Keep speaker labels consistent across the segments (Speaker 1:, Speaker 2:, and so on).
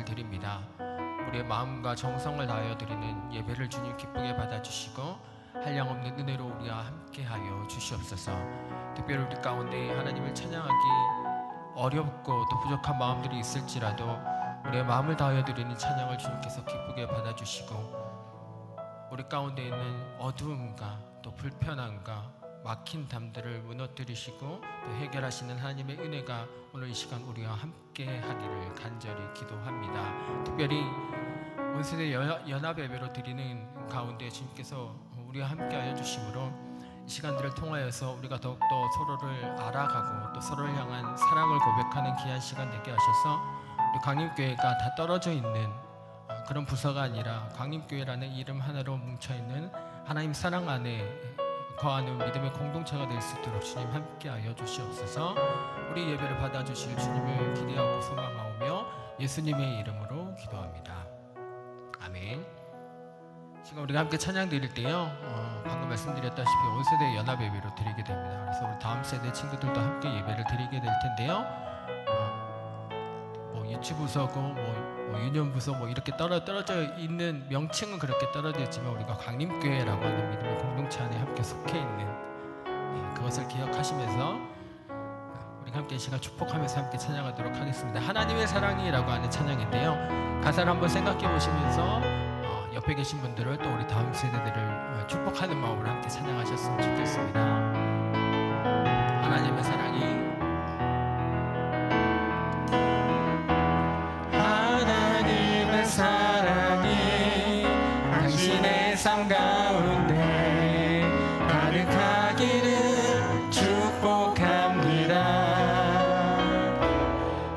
Speaker 1: 드립니다. 우리의 마음과 정성을 다하여 드리는 예배를 주님 기쁘게 받아주시고 한량없는 은혜로 우리와 함께하여 주시옵소서. 특별히 우리 가운데 하나님을 찬양하기 어렵고 또 부족한 마음들이 있을지라도 우리의 마음을 다하여 드리는 찬양을 주님께서 기쁘게 받아주시고 우리 가운데 있는 어두움과 또 불편함과 막힌 담들을 무너뜨리시고 또 해결하시는 하나님의 은혜가 오늘 이 시간 우리와 함께 하기를 간절히 기도합니다. 특별히 온세대 연합 예배로 드리는 가운데 주님께서 우리와 함께 하여 주심으로 이 시간들을 통하여서 우리가 더욱더 서로를 알아가고 또 서로를 향한 사랑을 고백하는 귀한 시간 되게 하셔서 우리 광림교회가 다 떨어져 있는 그런 부서가 아니라 광림교회라는 이름 하나로 뭉쳐있는 하나님 사랑 안에 거하는 믿음의 공동체가 될 수 있도록 주님 함께하여 주시옵소서. 우리 예배를 받아주실 주님을 기대하고 소망하오며 예수님의 이름으로 기도합니다. 아멘. 지금 우리가 함께 찬양 드릴 때요, 방금 말씀드렸다시피 온세대 연합 예배로 드리게 됩니다. 그래서 우리 다음 세대 친구들도 함께 예배를 드리게 될 텐데요, 뭐 유치부서고 뭐 유년부서 뭐 이렇게 떨어져 있는 명칭은 그렇게 떨어져 있지만 우리가 광림교회라고 하는 믿음의 공동체 안에 함께 속해 있는 그것을 기억하시면서 우리가 함께 이 시간 축복하면서 함께 찬양하도록 하겠습니다. 하나님의 사랑이라고 하는 찬양인데요, 가사를 한번 생각해 보시면서 옆에 계신 분들을 또 우리 다음 세대들을 축복하는 마음으로 함께 찬양하셨으면 좋겠습니다. 하나님의 사랑이
Speaker 2: 사랑이 당신의 삶 가운데 가득하기를 축복합니다.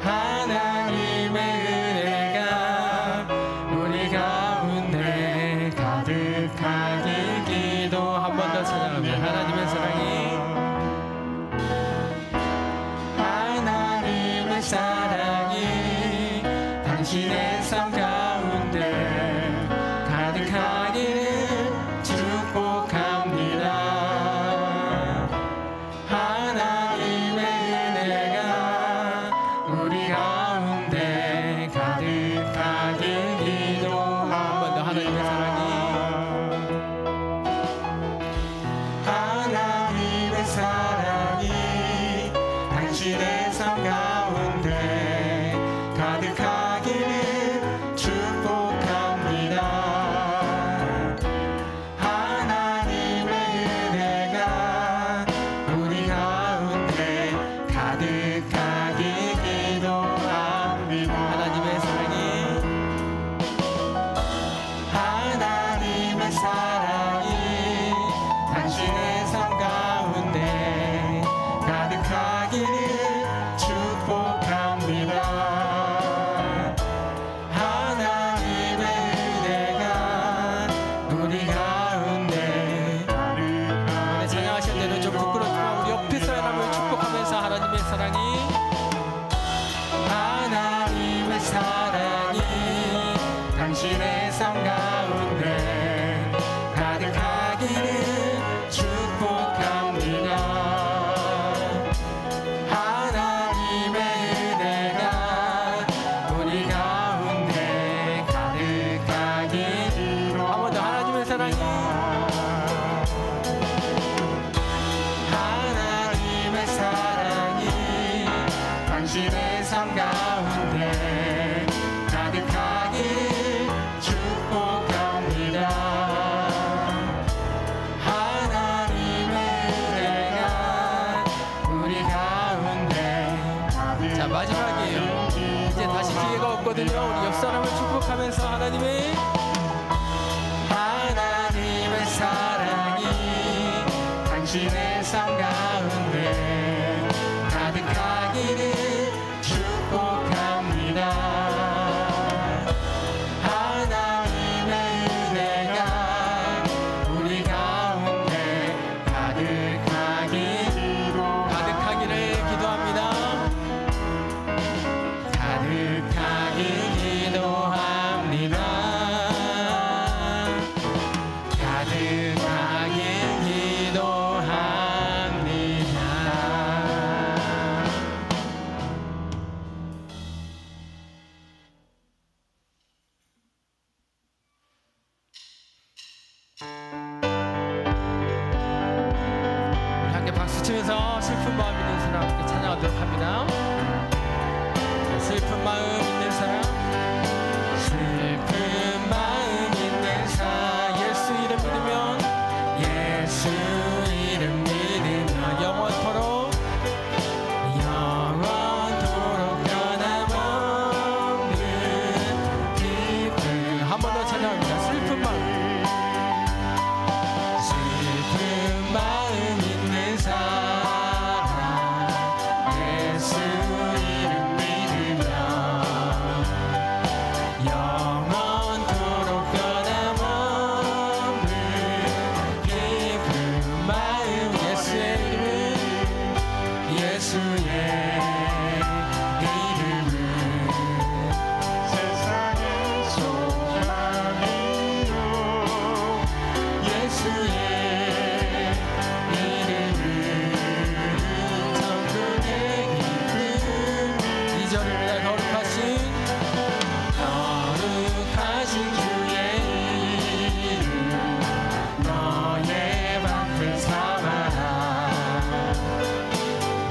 Speaker 2: 하나님의 은혜가 우리 가운데 가득하길 기도.
Speaker 1: 한 번 더 찬양합니다. 하나님의 사랑이
Speaker 2: 하나님의 사랑이 당신의 삶 가운데 가득하기를 축복합니다. 하나님의 은혜가 우리 가운데 가득하길 기도합니다.
Speaker 1: 한 번 더 하나님의 사랑이
Speaker 2: 하나님의 사랑이 당신의 삶 가운데 가득하기를 축복합니다. 하나님의 은혜가 우리 가운데 가득하길 기도합니다.
Speaker 1: 하나님의 사랑이
Speaker 2: 하나님의 사랑이 당신의 삶 가운데 가득하기를 축복합니다. 하나님의 은혜가 우리 가운데 가득하기를.
Speaker 1: 찬양하실 때는 좀 부끄럽지만 우리 옆에 사람을 축복하면서 하나님의 사랑이
Speaker 2: 하나님의 사랑이 당신의 삶 가운데 가득하기를 축복합니다. 하나님의 은혜가 우리 가운데 가득하기를.
Speaker 1: 한 번 더 하나님의 사랑이
Speaker 2: 하나님의 사랑이 당신의 삶 가운데 가득하기를 축복합니다. 하나님의 은혜가 우리 가운데 가득하기를.
Speaker 1: 자, 마지막이에요. 이제 다시 기회가 없거든요. 우리 옆 사람을 축복하면서 하나님의
Speaker 2: 사랑이 당신의 삶 가운데 가득하기를 축복합니다. 하나님의 은혜가 우리 가운데 가득하기를
Speaker 1: 기도합니다.
Speaker 2: 가득하길 기도합니다. 가득하길 기도합니다.
Speaker 1: 우리 함께 박수 치면서 슬픈 마음 있는 사람 함께 찬양하도록 합니다. 슬픈 마음 있는 사람,
Speaker 2: 슬픈 마음 있는 사람,
Speaker 1: 예수 이름 믿으면,
Speaker 2: 예수 이름 믿으면
Speaker 1: 영원토록
Speaker 2: 변함없는 기쁨.
Speaker 1: 한 번 더 찬양합니다. 슬픈 마음,
Speaker 2: 슬픈 마음 있는 사람, 예수 이름 믿으면 영원토록 변함없는 기쁜 마음.
Speaker 1: 예수의 이름은,
Speaker 2: 예수의 이름은 세상의 소망이요, 예수의 이름은 천국의 기쁨.
Speaker 1: 이절입니다.
Speaker 2: 거룩하신 주의 이름, 너의 밖을 삼아라.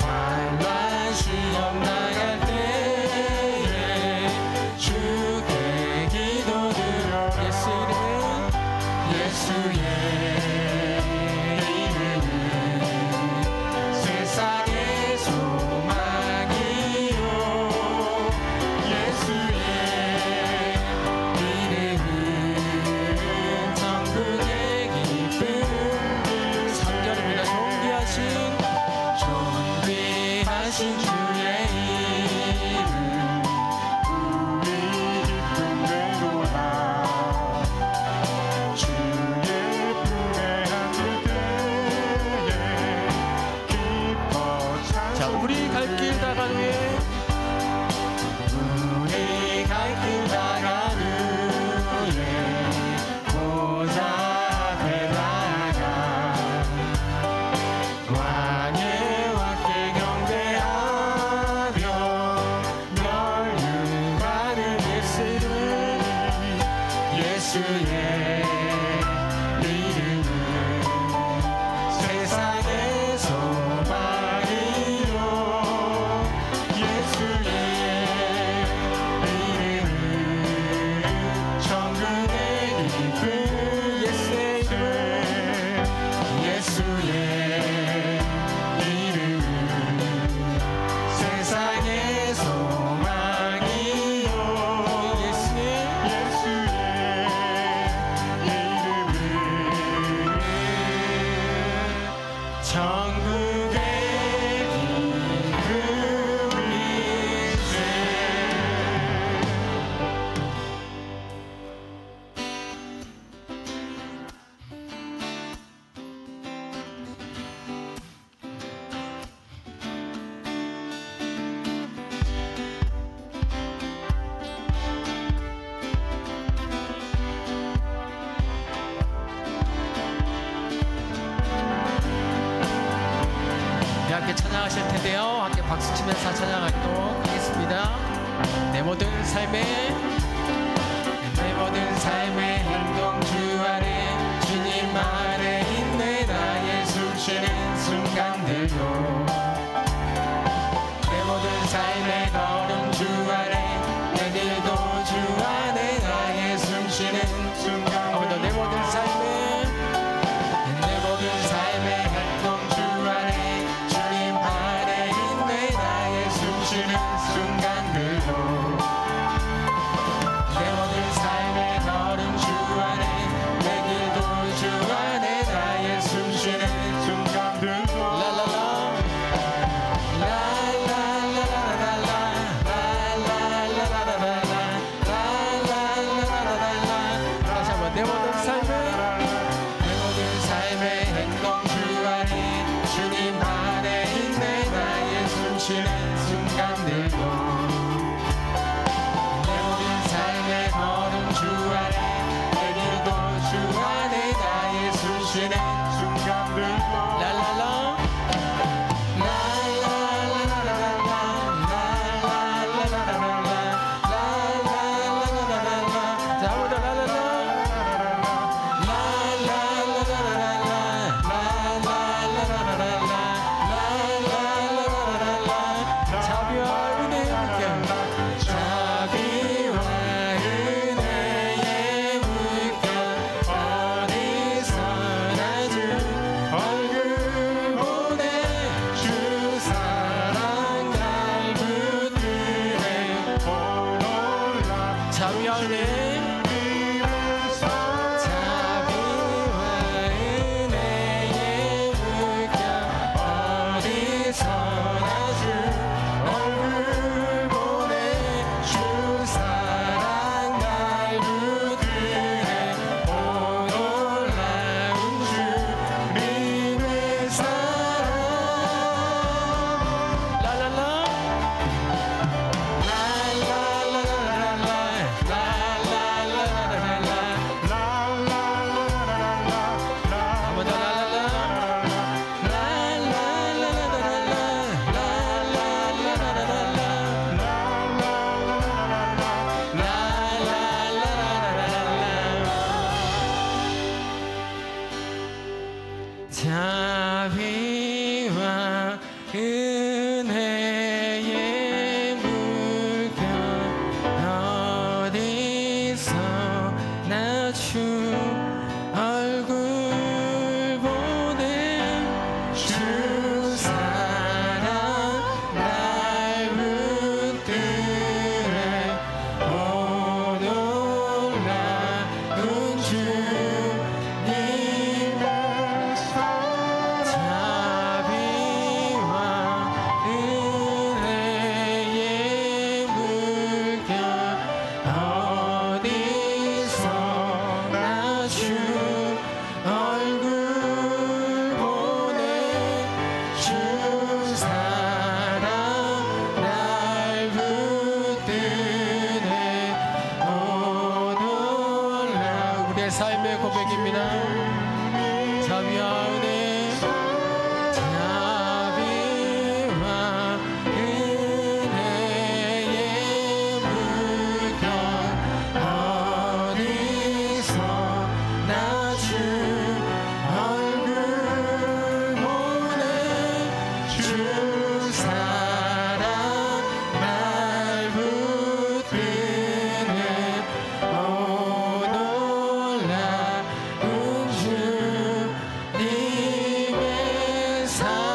Speaker 2: 환난 시험 나갈 때에 주께 기도드려.
Speaker 1: 예수 이름은,
Speaker 2: 예수의 이름은 세상의 소망이요, 예수의 이름은 천국의 기쁨.
Speaker 1: 3절입니다.
Speaker 2: 존귀하신 주의 이름, 우리 기쁨대로라. 주의 품에 안길 때에 기뻐 찬송.
Speaker 1: 자, 우리 갈 길 다간 후에
Speaker 2: 우리 갈 길 나간 후에 보좌 앞에 나가 왕의 왕께 경배하며 멸류관을. 예수 이름, 예수의 이름은 세상의 소망이요, 예수의 이름은 천국의 기쁨.
Speaker 1: 예수의 이름은,
Speaker 2: 예수의 이름은 세상의 소망이요, 예수의 이름은 천국의 기쁨이세.
Speaker 1: 우리 함께 찬양하실 텐데요. 함께 박수 치면서 찬양하도록 하겠습니다. 내 모든 삶의
Speaker 2: 행동 주 안에, 주님 안에 있네. 나의 숨쉬는 순간들도 내 모든 삶의 걸음 주 안에, 내 길도 주 안에. 나의 숨쉬는 순간,
Speaker 1: 한번 더 내 모든 삶의
Speaker 2: 내 모든 삶의 행동 주 안에, 주님 안에 있네. 나의 숨쉬는 순간들도
Speaker 1: 자비와 은혜 자비와 은혜의 물결 어디서나 주 얼굴 보내 주 사랑 날 붙들에 오 놀라운 주님의 자비와 은혜의 물결 어디서나 주 얼굴 보내 주 사랑 날 붙드네 오 놀라 우리의 삶의 고백입니다. 자비와 은혜 자비와 은혜의 물결 어디서나 주 얼굴 보내 주 사랑 날 붙드네 오 놀라운 주님의 사랑.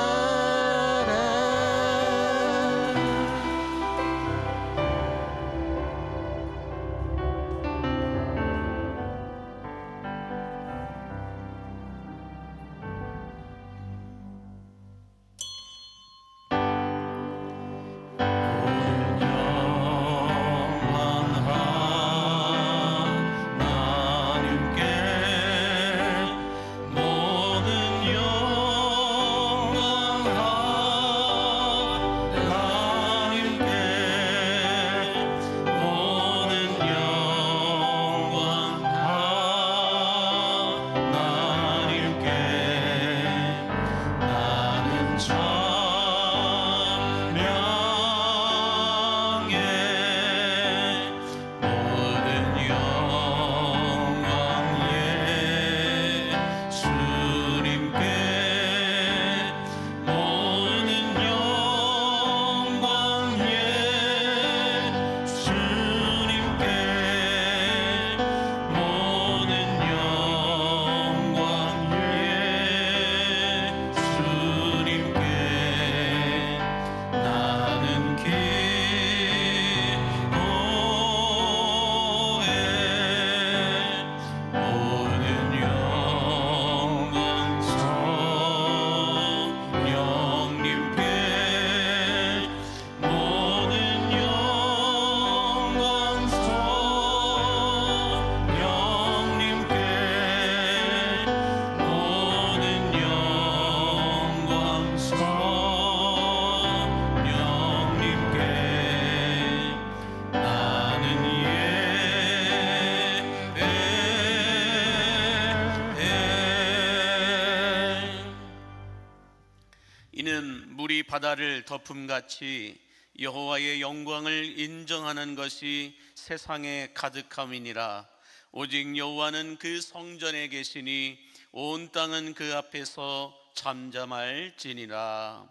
Speaker 3: 이는 물이 바다를 덮음같이 여호와의 영광을 인정하는 것이 세상에 가득함이니라. 오직 여호와는 그 성전에 계시니 온 땅은 그 앞에서 잠잠할지니라.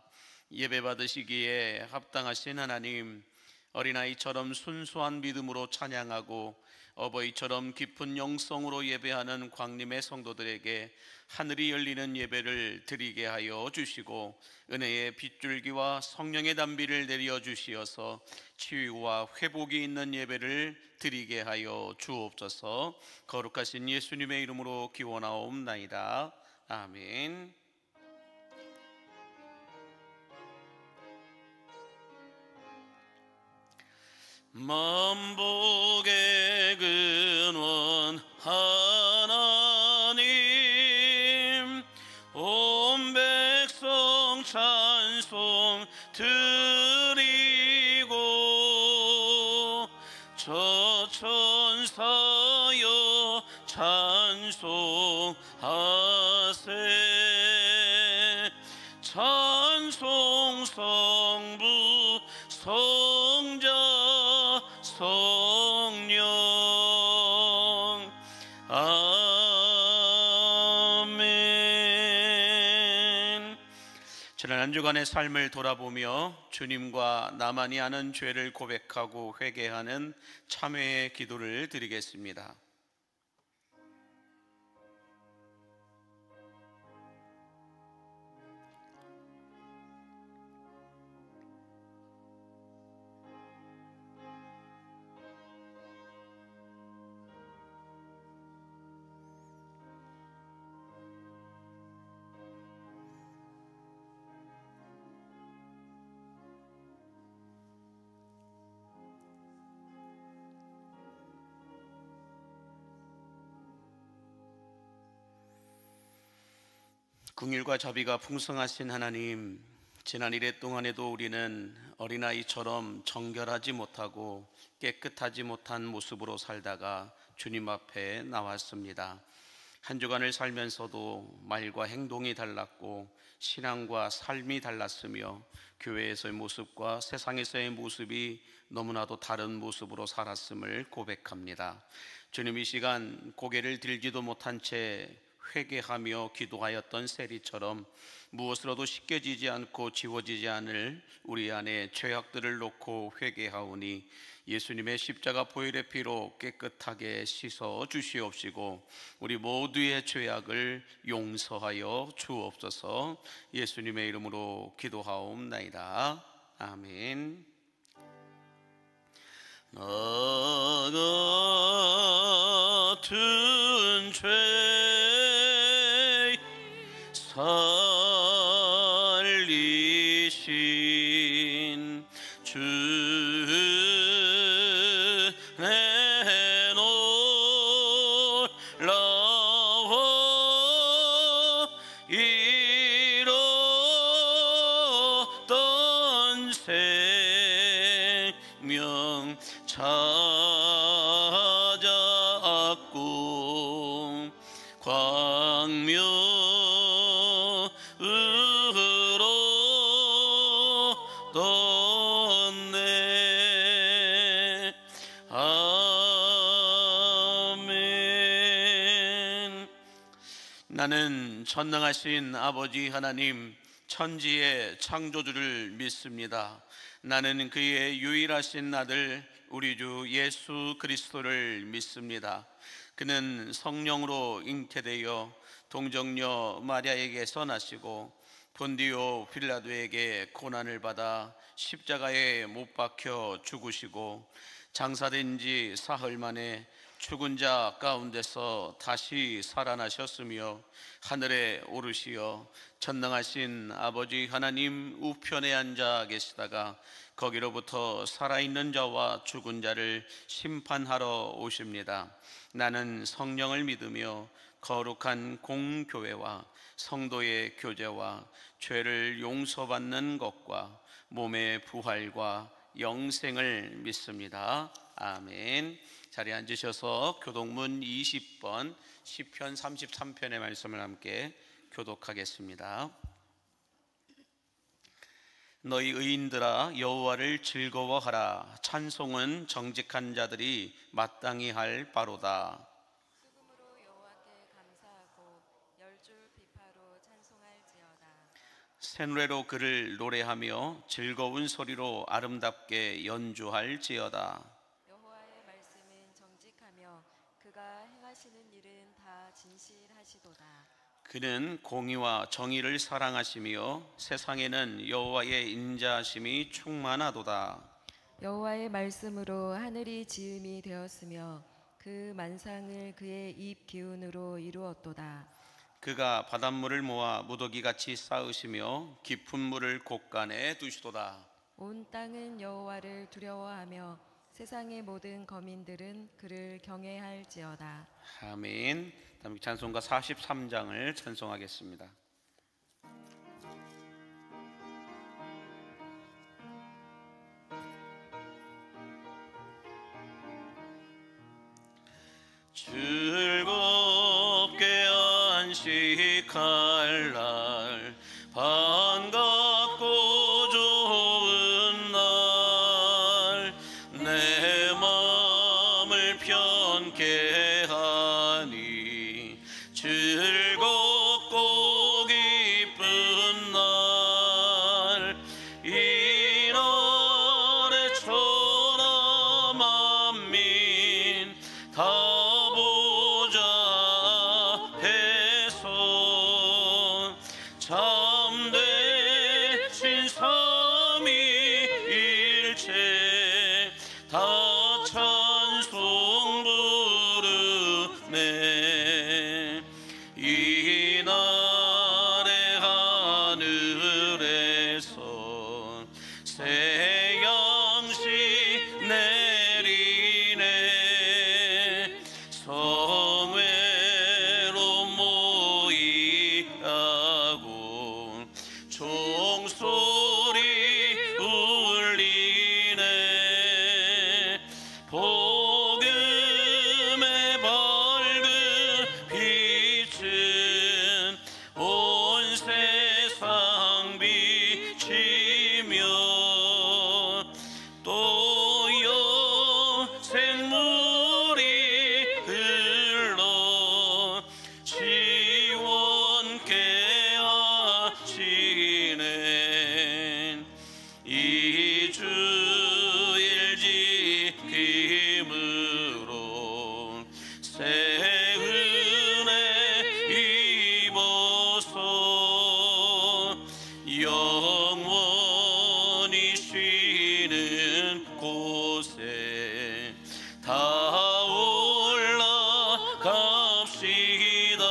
Speaker 3: 예배 받으시기에 합당하신 하나님, 어린아이처럼 순수한 믿음으로 찬양하고 어버이처럼 깊은 영성으로 예배하는 광림의 성도들에게 하늘이 열리는 예배를 드리게 하여 주시고 은혜의 빗줄기와 성령의 단비를 내려 주시어서 치유와 회복이 있는 예배를 드리게 하여 주옵소서. 거룩하신 예수님의 이름으로 기원하옵나이다. 아멘. 만복의 근원 하나님, 온 백성 찬송 드리고 저 천사여 찬송하세. 찬송 성부 성자 성령. 아멘. 지난 한 주간의 삶을 돌아보며 주님과 나만이 아는 죄를 고백하고 회개하는 참회의 기도를 드리겠습니다. 긍휼과 자비가 풍성하신 하나님, 지난 1회 동안에도 우리는 어린아이처럼 정결하지 못하고 깨끗하지 못한 모습으로 살다가 주님 앞에 나왔습니다. 한 주간을 살면서도 말과 행동이 달랐고 신앙과 삶이 달랐으며 교회에서의 모습과 세상에서의 모습이 너무나도 다른 모습으로 살았음을 고백합니다. 주님, 이 시간 고개를 들지도 못한 채 회개하며 기도하였던 세리처럼 무엇으로도 씻겨지지 않고 지워지지 않을 우리 안에 죄악들을 놓고 회개하오니 예수님의 십자가 보혈의 피로 깨끗하게 씻어 주시옵시고 우리 모두의 죄악을 용서하여 주옵소서. 예수님의 이름으로 기도하옵나이다. 아멘. 나 같은 죄 살리신 주 내 놀라워 잃었던 생명 찾았고 광명으로 떴네. 아멘. 나는 전능하신 아버지 하나님, 천지의 창조주를 믿습니다. 나는 그의 유일하신 아들 우리 주 예수 그리스도를 믿습니다. 그는 성령으로 잉태되어 동정녀 마리아에게서 나시고 본디오 빌라도에게 고난을 받아 십자가에 못 박혀 죽으시고 장사된 지 사흘 만에 죽은 자 가운데서 다시 살아나셨으며 하늘에 오르시어 전능하신 아버지 하나님 우편에 앉아 계시다가 거기로부터 살아있는 자와 죽은 자를 심판하러 오십니다. 나는 성령을 믿으며 거룩한 공교회와 성도의 교제와 죄를 용서받는 것과 몸의 부활과 영생을 믿습니다. 아멘. 자리에 앉으셔서 교독문 20번 시편 33편의 말씀을 함께 교독하겠습니다. 너희 의인들아 여호와를 즐거워하라. 찬송은 정직한 자들이 마땅히 할 바로다.
Speaker 4: 수금으로 여호와께 감사하고 열줄 비파로 찬송할지어다.
Speaker 3: 새 노래로 그를 노래하며 즐거운 소리로 아름답게 연주할지어다.
Speaker 4: 여호와의 말씀은 정직하며 그가 행하시는 일은 다 진실하시도다.
Speaker 3: 그는 공의와 정의를 사랑하시며 세상에는 여호와의 인자하심이 충만하도다.
Speaker 4: 여호와의 말씀으로 하늘이 지음이 되었으며 그 만상을 그의 입 기운으로 이루었도다.
Speaker 3: 그가 바닷물을 모아 무더기같이 쌓으시며 깊은 물을 곳간에 두시도다.
Speaker 4: 온 땅은 여호와를 두려워하며 세상의 모든 거민들은 그를 경외할지어다.
Speaker 3: 아멘. 다음 찬송가 43장을 찬송하겠습니다. 즐겁게 안식할 날 반갑고 좋은 날 내 마음을 편케 하니 즐겁고 기쁜 날 이 날에 천하 만민 다 참되신 삼위일체 다 찬송 부르네. 이날의 하늘에서 새 양식 내리네. 성회로 모이하고 종소리 울리네. 복음의 밝은 빛은 온 세상 비치며 또 생물이 흘러 지원케 하시네. 이 주일 지킴으로 새 은혜 입어서 영원히 쉬는 곳에 다 올라갑시다.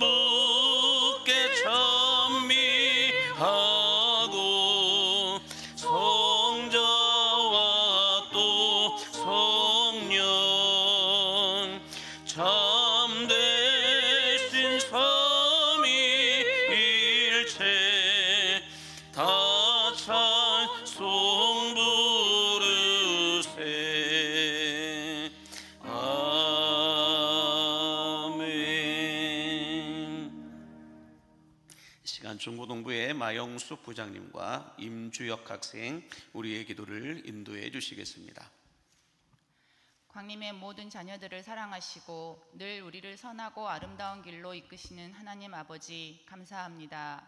Speaker 3: 성부께 찬미하고 성자와 또 성령 참되신 삼위일체 다 찬송 부르세. 아멘. 이 시간 중고등부의 마영숙 부장님과 임주혁 학생 우리의 기도를 인도해 주시겠습니다.
Speaker 5: 광림의 모든 자녀들을 사랑하시고 늘 우리를 선하고 아름다운 길로 이끄시는 하나님 아버지 감사합니다.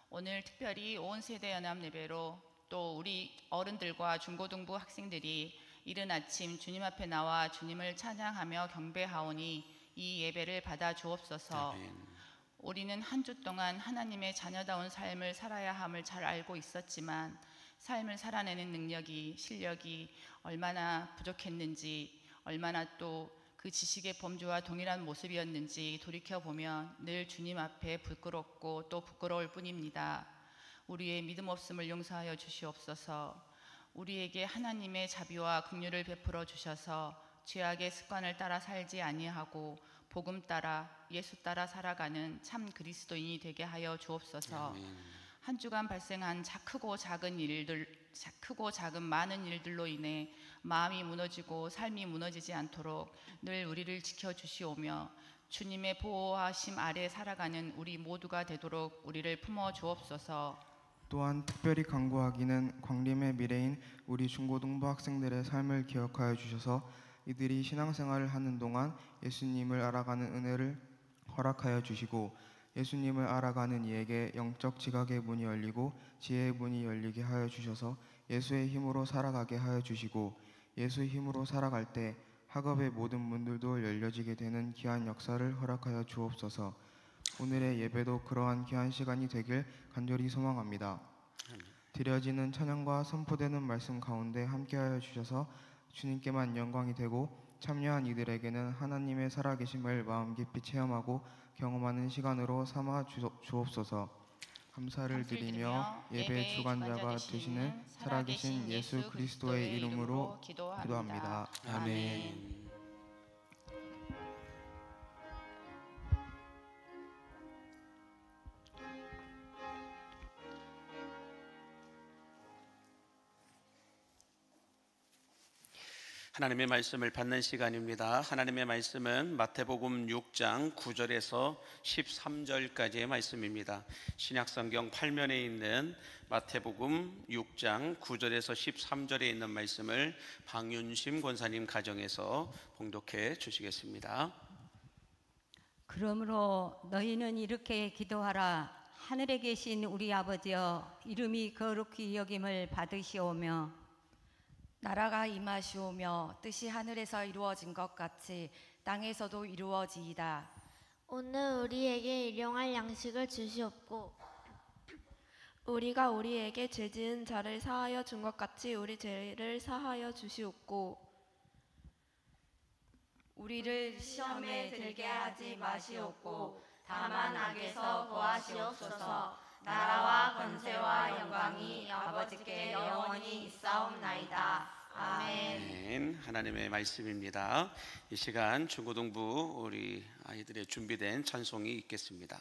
Speaker 5: 오늘 특별히 온 세대 연합 예배로 또 우리 어른들과 중고등부 학생들이 이른 아침 주님 앞에 나와 주님을 찬양하며 경배하오니 이 예배를 받아 주옵소서.
Speaker 3: 아멘.
Speaker 5: 우리는 한 주 동안 하나님의 자녀다운 삶을 살아야 함을 잘 알고 있었지만 삶을 살아내는 능력이 실력이 얼마나 부족했는지 얼마나 또 그 지식의 범주와 동일한 모습이었는지 돌이켜보면 늘 주님 앞에 부끄럽고 또 부끄러울 뿐입니다. 우리의 믿음 없음을 용서하여 주시옵소서. 우리에게 하나님의 자비와 긍휼을 베풀어 주셔서 죄악의 습관을 따라 살지 아니하고 복음 따라 예수 따라 살아가는 참 그리스도인이 되게 하여 주옵소서.
Speaker 3: 아멘.
Speaker 5: 한 주간 발생한 크고 작은 많은 일들로 인해 마음이 무너지고 삶이 무너지지 않도록 늘 우리를 지켜주시오며 주님의 보호하심 아래 살아가는 우리 모두가 되도록 우리를 품어 주옵소서.
Speaker 6: 또한 특별히 간구하기는 광림의 미래인 우리 중고등부 학생들의 삶을 기억하여 주셔서 이들이 신앙생활을 하는 동안 예수님을 알아가는 은혜를 허락하여 주시고 예수님을 알아가는 이에게 영적 지각의 문이 열리고 지혜의 문이 열리게 하여 주셔서 예수의 힘으로 살아가게 하여 주시고 예수의 힘으로 살아갈 때 학업의 모든 문들도 열려지게 되는 귀한 역사를 허락하여 주옵소서. 오늘의 예배도 그러한 귀한 시간이 되길 간절히 소망합니다. 드려지는 찬양과 선포되는 말씀 가운데 함께하여 주셔서 주님께만 영광이 되고 참여한 이들에게는 하나님의 살아계심을 마음 깊이 체험하고 경험하는 시간으로 삼아 주옵소서. 감사를 드리며 예배 주관자가 되시는 살아계신 예수 그리스도의 이름으로 기도합니다.
Speaker 3: 아멘. 하나님의 말씀을 받는 시간입니다. 하나님의 말씀은 마태복음 6장 9절에서 13절까지의 말씀입니다. 신약성경 8면에 있는 마태복음 6장 9절에서 13절에 있는 말씀을 방윤심 권사님 가정에서 봉독해 주시겠습니다.
Speaker 7: 그러므로 너희는 이렇게 기도하라. 하늘에 계신 우리 아버지여, 이름이 거룩히 여김을 받으시오며
Speaker 4: 나라가 임하시오며 뜻이 하늘에서 이루어진 것 같이 땅에서도 이루어지이다.
Speaker 8: 오늘 우리에게 일용할 양식을 주시옵고
Speaker 9: 우리가 우리에게 죄지은 자를 사하여 준 것 같이 우리 죄를 사하여 주시옵고
Speaker 4: 우리를 시험에 들게 하지 마시옵고 다만 악에서 구하시옵소서. 나라와 권세와 영광이 아버지께 영원히 있사옵나이다. 아멘.
Speaker 3: 아멘. 하나님의 말씀입니다. 이 시간 중고등부 우리 아이들의 준비된 찬송이 있겠습니다.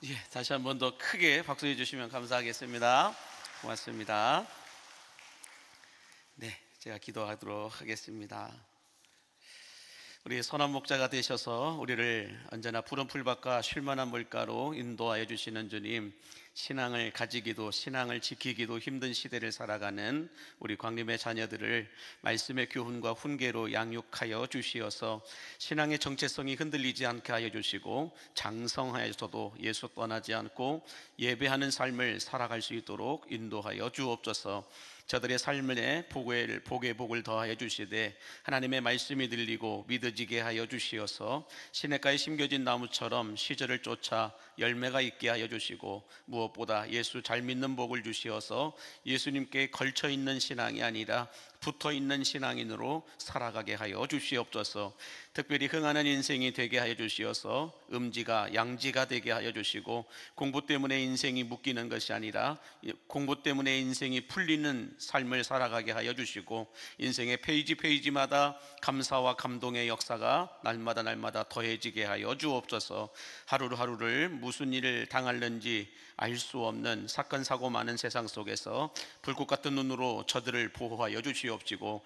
Speaker 3: 예, 다시 한 번 더 크게 박수해 주시면 감사하겠습니다. 고맙습니다. 네, 제가 기도하도록 하겠습니다. 우리 선한 목자가 되셔서 우리를 언제나 푸른 풀밭과 쉴만한 물가로 인도하여 주시는 주님, 신앙을 가지기도 신앙을 지키기도 힘든 시대를 살아가는 우리 광림의 자녀들을 말씀의 교훈과 훈계로 양육하여 주시어서 신앙의 정체성이 흔들리지 않게 하여 주시고 장성하여서도 예수 떠나지 않고 예배하는 삶을 살아갈 수 있도록 인도하여 주옵소서. 저들의 삶에 복의 복을 더하여 주시되 하나님의 말씀이 들리고 믿어지게 하여 주시어서 시냇가에 심겨진 나무처럼 시절을 쫓아 열매가 있게 하여 주시고 무엇보다 예수 잘 믿는 복을 주시어서 예수님께 걸쳐 있는 신앙이 아니라 붙어 있는 신앙인으로 살아가게 하여 주시옵소서. 특별히 흥하는 인생이 되게 하여 주시어서 음지가 양지가 되게 하여 주시고 공부 때문에 인생이 묶이는 것이 아니라 공부 때문에 인생이 풀리는 삶을 살아가게 하여 주시고 인생의 페이지마다 감사와 감동의 역사가 날마다 더해지게 하여 주옵소서. 하루하루를 무슨 일을 당할는지 알 수 없는 사건 사고 많은 세상 속에서 불꽃 같은 눈으로 저들을 보호하여 주시옵시고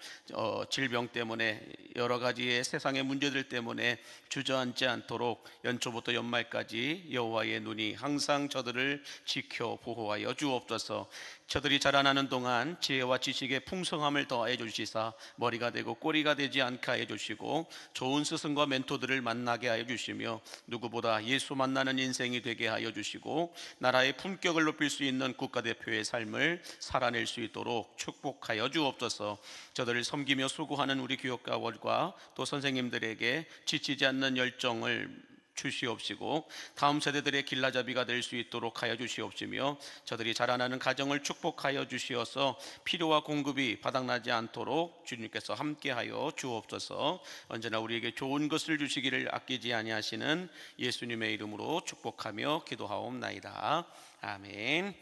Speaker 3: 질병 때문에 여러 가지의 세상의 문제들 때문에 주저앉지 않도록 연초부터 연말까지 여호와의 눈이 항상 저들을 지켜 보호하여 주옵소서. 저들이 자라나는 동안 지혜와 지식의 풍성함을 더하여 주시사 머리가 되고 꼬리가 되지 않게 하여 주시고 좋은 스승과 멘토들을 만나게 하여 주시며 누구보다 예수 만나는 인생이 되게 하여 주시고 나라의 품격을 높일 수 있는 국가대표의 삶을 살아낼 수 있도록 축복하여 주옵소서. 저들을 섬기며 수고하는 우리 교육가원과 또 선생님들에게 지치지 않는 열정을 주시옵시고 다음 세대들의 길라잡이가 될 수 있도록 하여 주시옵시며 저들이 자라나는 가정을 축복하여 주시어서 필요와 공급이 바닥나지 않도록 주님께서 함께하여 주옵소서. 언제나 우리에게 좋은 것을 주시기를 아끼지 아니하시는 예수님의 이름으로 축복하며 기도하옵나이다. 아멘.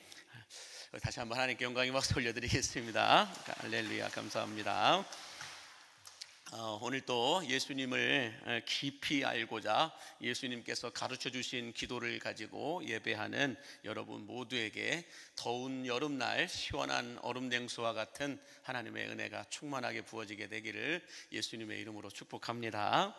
Speaker 3: 다시 한번 하나님께 영광의 박수 올려드리겠습니다. 할렐루야, 감사합니다. 오늘 또 예수님을 깊이 알고자 예수님께서 가르쳐 주신 기도를 가지고 예배하는 여러분 모두에게 더운 여름날 시원한 얼음 냉수와 같은 하나님의 은혜가 충만하게 부어지게 되기를 예수님의 이름으로 축복합니다.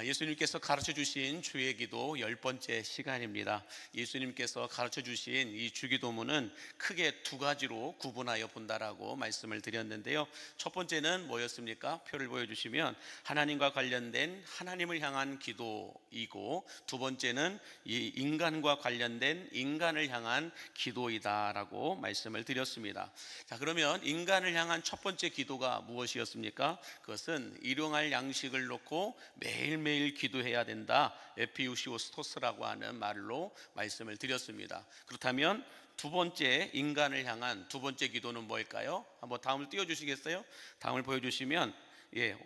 Speaker 3: 예수님께서 가르쳐 주신 주의 기도 10번째 시간입니다. 예수님께서 가르쳐 주신 이 주기도문은 크게 두 가지로 구분하여 본다라고 말씀을 드렸는데요. 첫 번째는 뭐였습니까? 표를 보여주시면 하나님과 관련된 하나님을 향한 기도이고 두 번째는 이 인간과 관련된 인간을 향한 기도이다라고 말씀을 드렸습니다. 자, 그러면 인간을 향한 첫 번째 기도가 무엇이었습니까? 그것은 일용할 양식을 놓고 매일매일 기도해야 된다. 에피우시오스토스라고 하는 말로 말씀을 드렸습니다. 그렇다면 두 번째 인간을 향한 두 번째 기도는 뭘까요? 한번 다음을 띄워주시겠어요? 다음을 보여주시면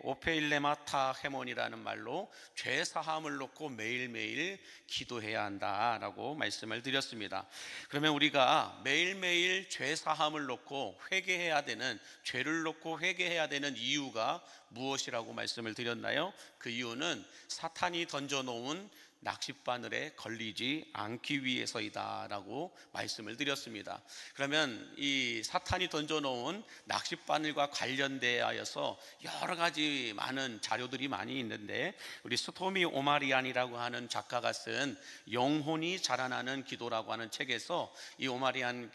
Speaker 3: 오페일레마타 헤몬이라는 말로 죄 사함을 놓고 매일매일 기도해야 한다라고 말씀을 드렸습니다. 그러면 우리가 매일매일 죄 사함을 놓고 회개해야 되는, 죄를 놓고 회개해야 되는 이유가 무엇이라고 말씀을 드렸나요? 그 이유는 사탄이 던져놓은 낚싯바늘에 걸리지 않기 위해서이다라고 말씀을 드렸습니다. 그러면 이 사탄이 던져놓은 낚싯바늘과 관련되어서 여러 가지 많은 자료들이 많이 있는데 우리 스토미 오마리안이라고 하는 작가가 쓴 영혼이 자라나는 기도라고 하는 책에서 이 오마리안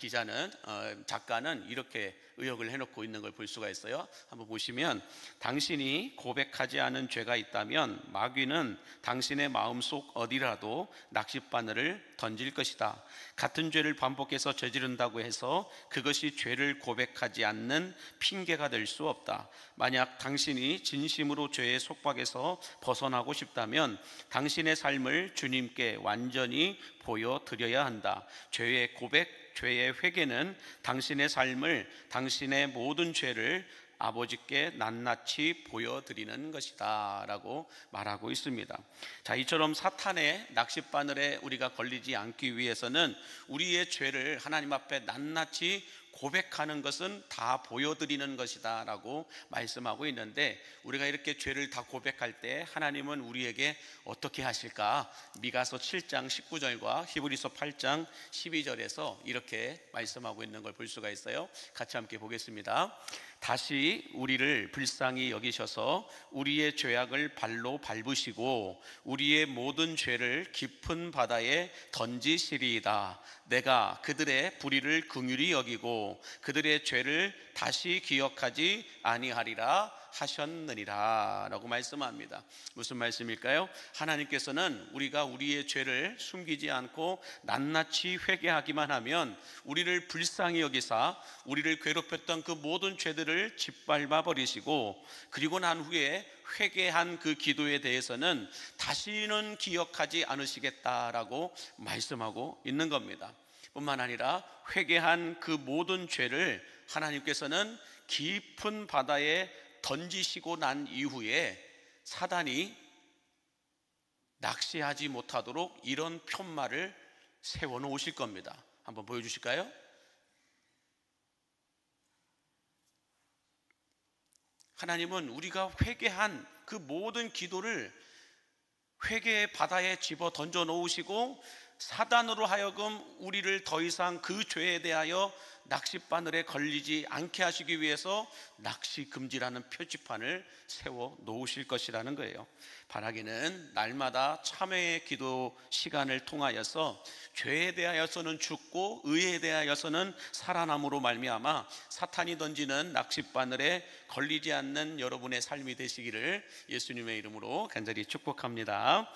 Speaker 3: 작가는 이렇게 의역을 해놓고 있는 걸 볼 수가 있어요. 한번 보시면 당신이 고백하지 않은 죄가 있다면 마귀는 당신의 마음속 어디라도 낚싯바늘을 던질 것이다. 같은 죄를 반복해서 저지른다고 해서 그것이 죄를 고백하지 않는 핑계가 될 수 없다. 만약 당신이 진심으로 죄의 속박에서 벗어나고 싶다면 당신의 삶을 주님께 완전히 보여드려야 한다. 죄의 고백, 죄의 회개는 당신의 삶을, 당신의 모든 죄를 아버지께 낱낱이 보여드리는 것이다 라고 말하고 있습니다. 자, 이처럼 사탄의 낚싯바늘에 우리가 걸리지 않기 위해서는 우리의 죄를 하나님 앞에 낱낱이 고백하는 것은 다 보여드리는 것이다 라고 말씀하고 있는데, 우리가 이렇게 죄를 다 고백할 때 하나님은 우리에게 어떻게 하실까? 미가서 7장 19절과 히브리서 8장 12절에서 이렇게 말씀하고 있는 걸 볼 수가 있어요. 같이 함께 보겠습니다. 다시 우리를 불쌍히 여기셔서 우리의 죄악을 발로 밟으시고 우리의 모든 죄를 깊은 바다에 던지시리이다. 내가 그들의 불의를 긍휼히 여기고 그들의 죄를 다시 기억하지 아니하리라 하셨느니라 라고 말씀합니다. 무슨 말씀일까요? 하나님께서는 우리가 우리의 죄를 숨기지 않고 낱낱이 회개하기만 하면 우리를 불쌍히 여기사 우리를 괴롭혔던 그 모든 죄들을 짓밟아 버리시고, 그리고 난 후에 회개한 그 기도에 대해서는 다시는 기억하지 않으시겠다라고 말씀하고 있는 겁니다. 뿐만 아니라 회개한 그 모든 죄를 하나님께서는 깊은 바다에 던지시고 난 이후에 사단이 낚시하지 못하도록 이런 편말을 세워놓으실 겁니다. 한번 보여주실까요? 하나님은 우리가 회개한 그 모든 기도를 회개의 바다에 집어 던져 놓으시고, 사단으로 하여금 우리를 더 이상 그 죄에 대하여 낚싯바늘에 걸리지 않게 하시기 위해서 낚시 금지라는 표지판을 세워 놓으실 것이라는 거예요. 바라기는 날마다 참회의 기도 시간을 통하여서 죄에 대하여서는 죽고 의에 대하여서는 살아남으로 말미암아 사탄이 던지는 낚싯바늘에 걸리지 않는 여러분의 삶이 되시기를 예수님의 이름으로 간절히 축복합니다.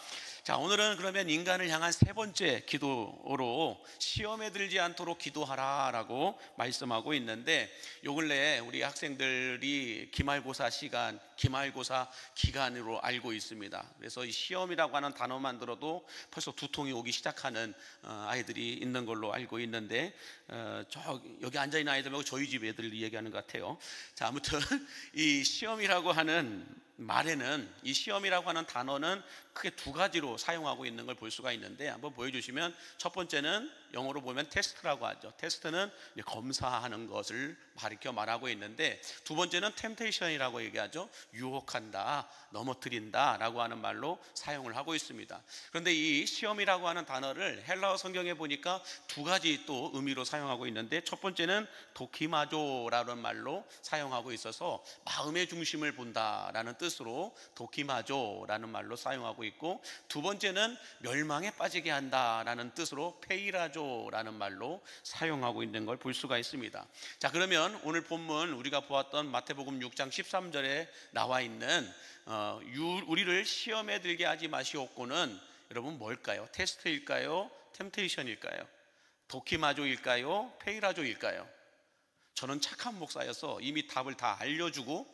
Speaker 3: 자, 오늘은 그러면 인간을 향한 세 번째 기도로 시험에 들지 않도록 기도하라라고 말씀하고 있는데, 요 근래 우리 학생들이 기말고사 시간, 기말고사 기간으로 알고 있습니다. 그래서 이 시험이라고 하는 단어만 들어도 벌써 두통이 오기 시작하는 아이들이 있는 걸로 알고 있는데, 여기 앉아있는 아이들 말고 저희 집 애들 얘기하는 것 같아요. 자, 아무튼 이 시험이라고 하는 말에는, 이 시험이라고 하는 단어는 크게 두 가지로 사용하고 있는 걸 볼 수가 있는데, 한번 보여주시면, 첫 번째는 영어로 보면 테스트라고 하죠. 테스트는 검사하는 것을 가리켜 말하고 있는데, 두 번째는 템테이션이라고 얘기하죠. 유혹한다, 넘어뜨린다 라고 하는 말로 사용을 하고 있습니다. 그런데 이 시험이라고 하는 단어를 헬라어 성경에 보니까 두 가지 또 의미로 사용하고 있는데, 첫 번째는 도키마조라는 말로 사용하고 있어서 마음의 중심을 본다라는 뜻으로 도키마조라는 말로 사용하고 있고, 두 번째는 멸망에 빠지게 한다라는 뜻으로 페이라조라는 말로 사용하고 있는 걸 볼 수가 있습니다. 자, 그러면 오늘 본문 우리가 보았던 마태복음 6장 13절에 나와 있는 우리를 시험에 들게 하지 마시옵고는 여러분 뭘까요? 테스트일까요? 템테이션일까요? 도키마조일까요? 페이라조일까요? 저는 착한 목사여서 이미 답을 다 알려주고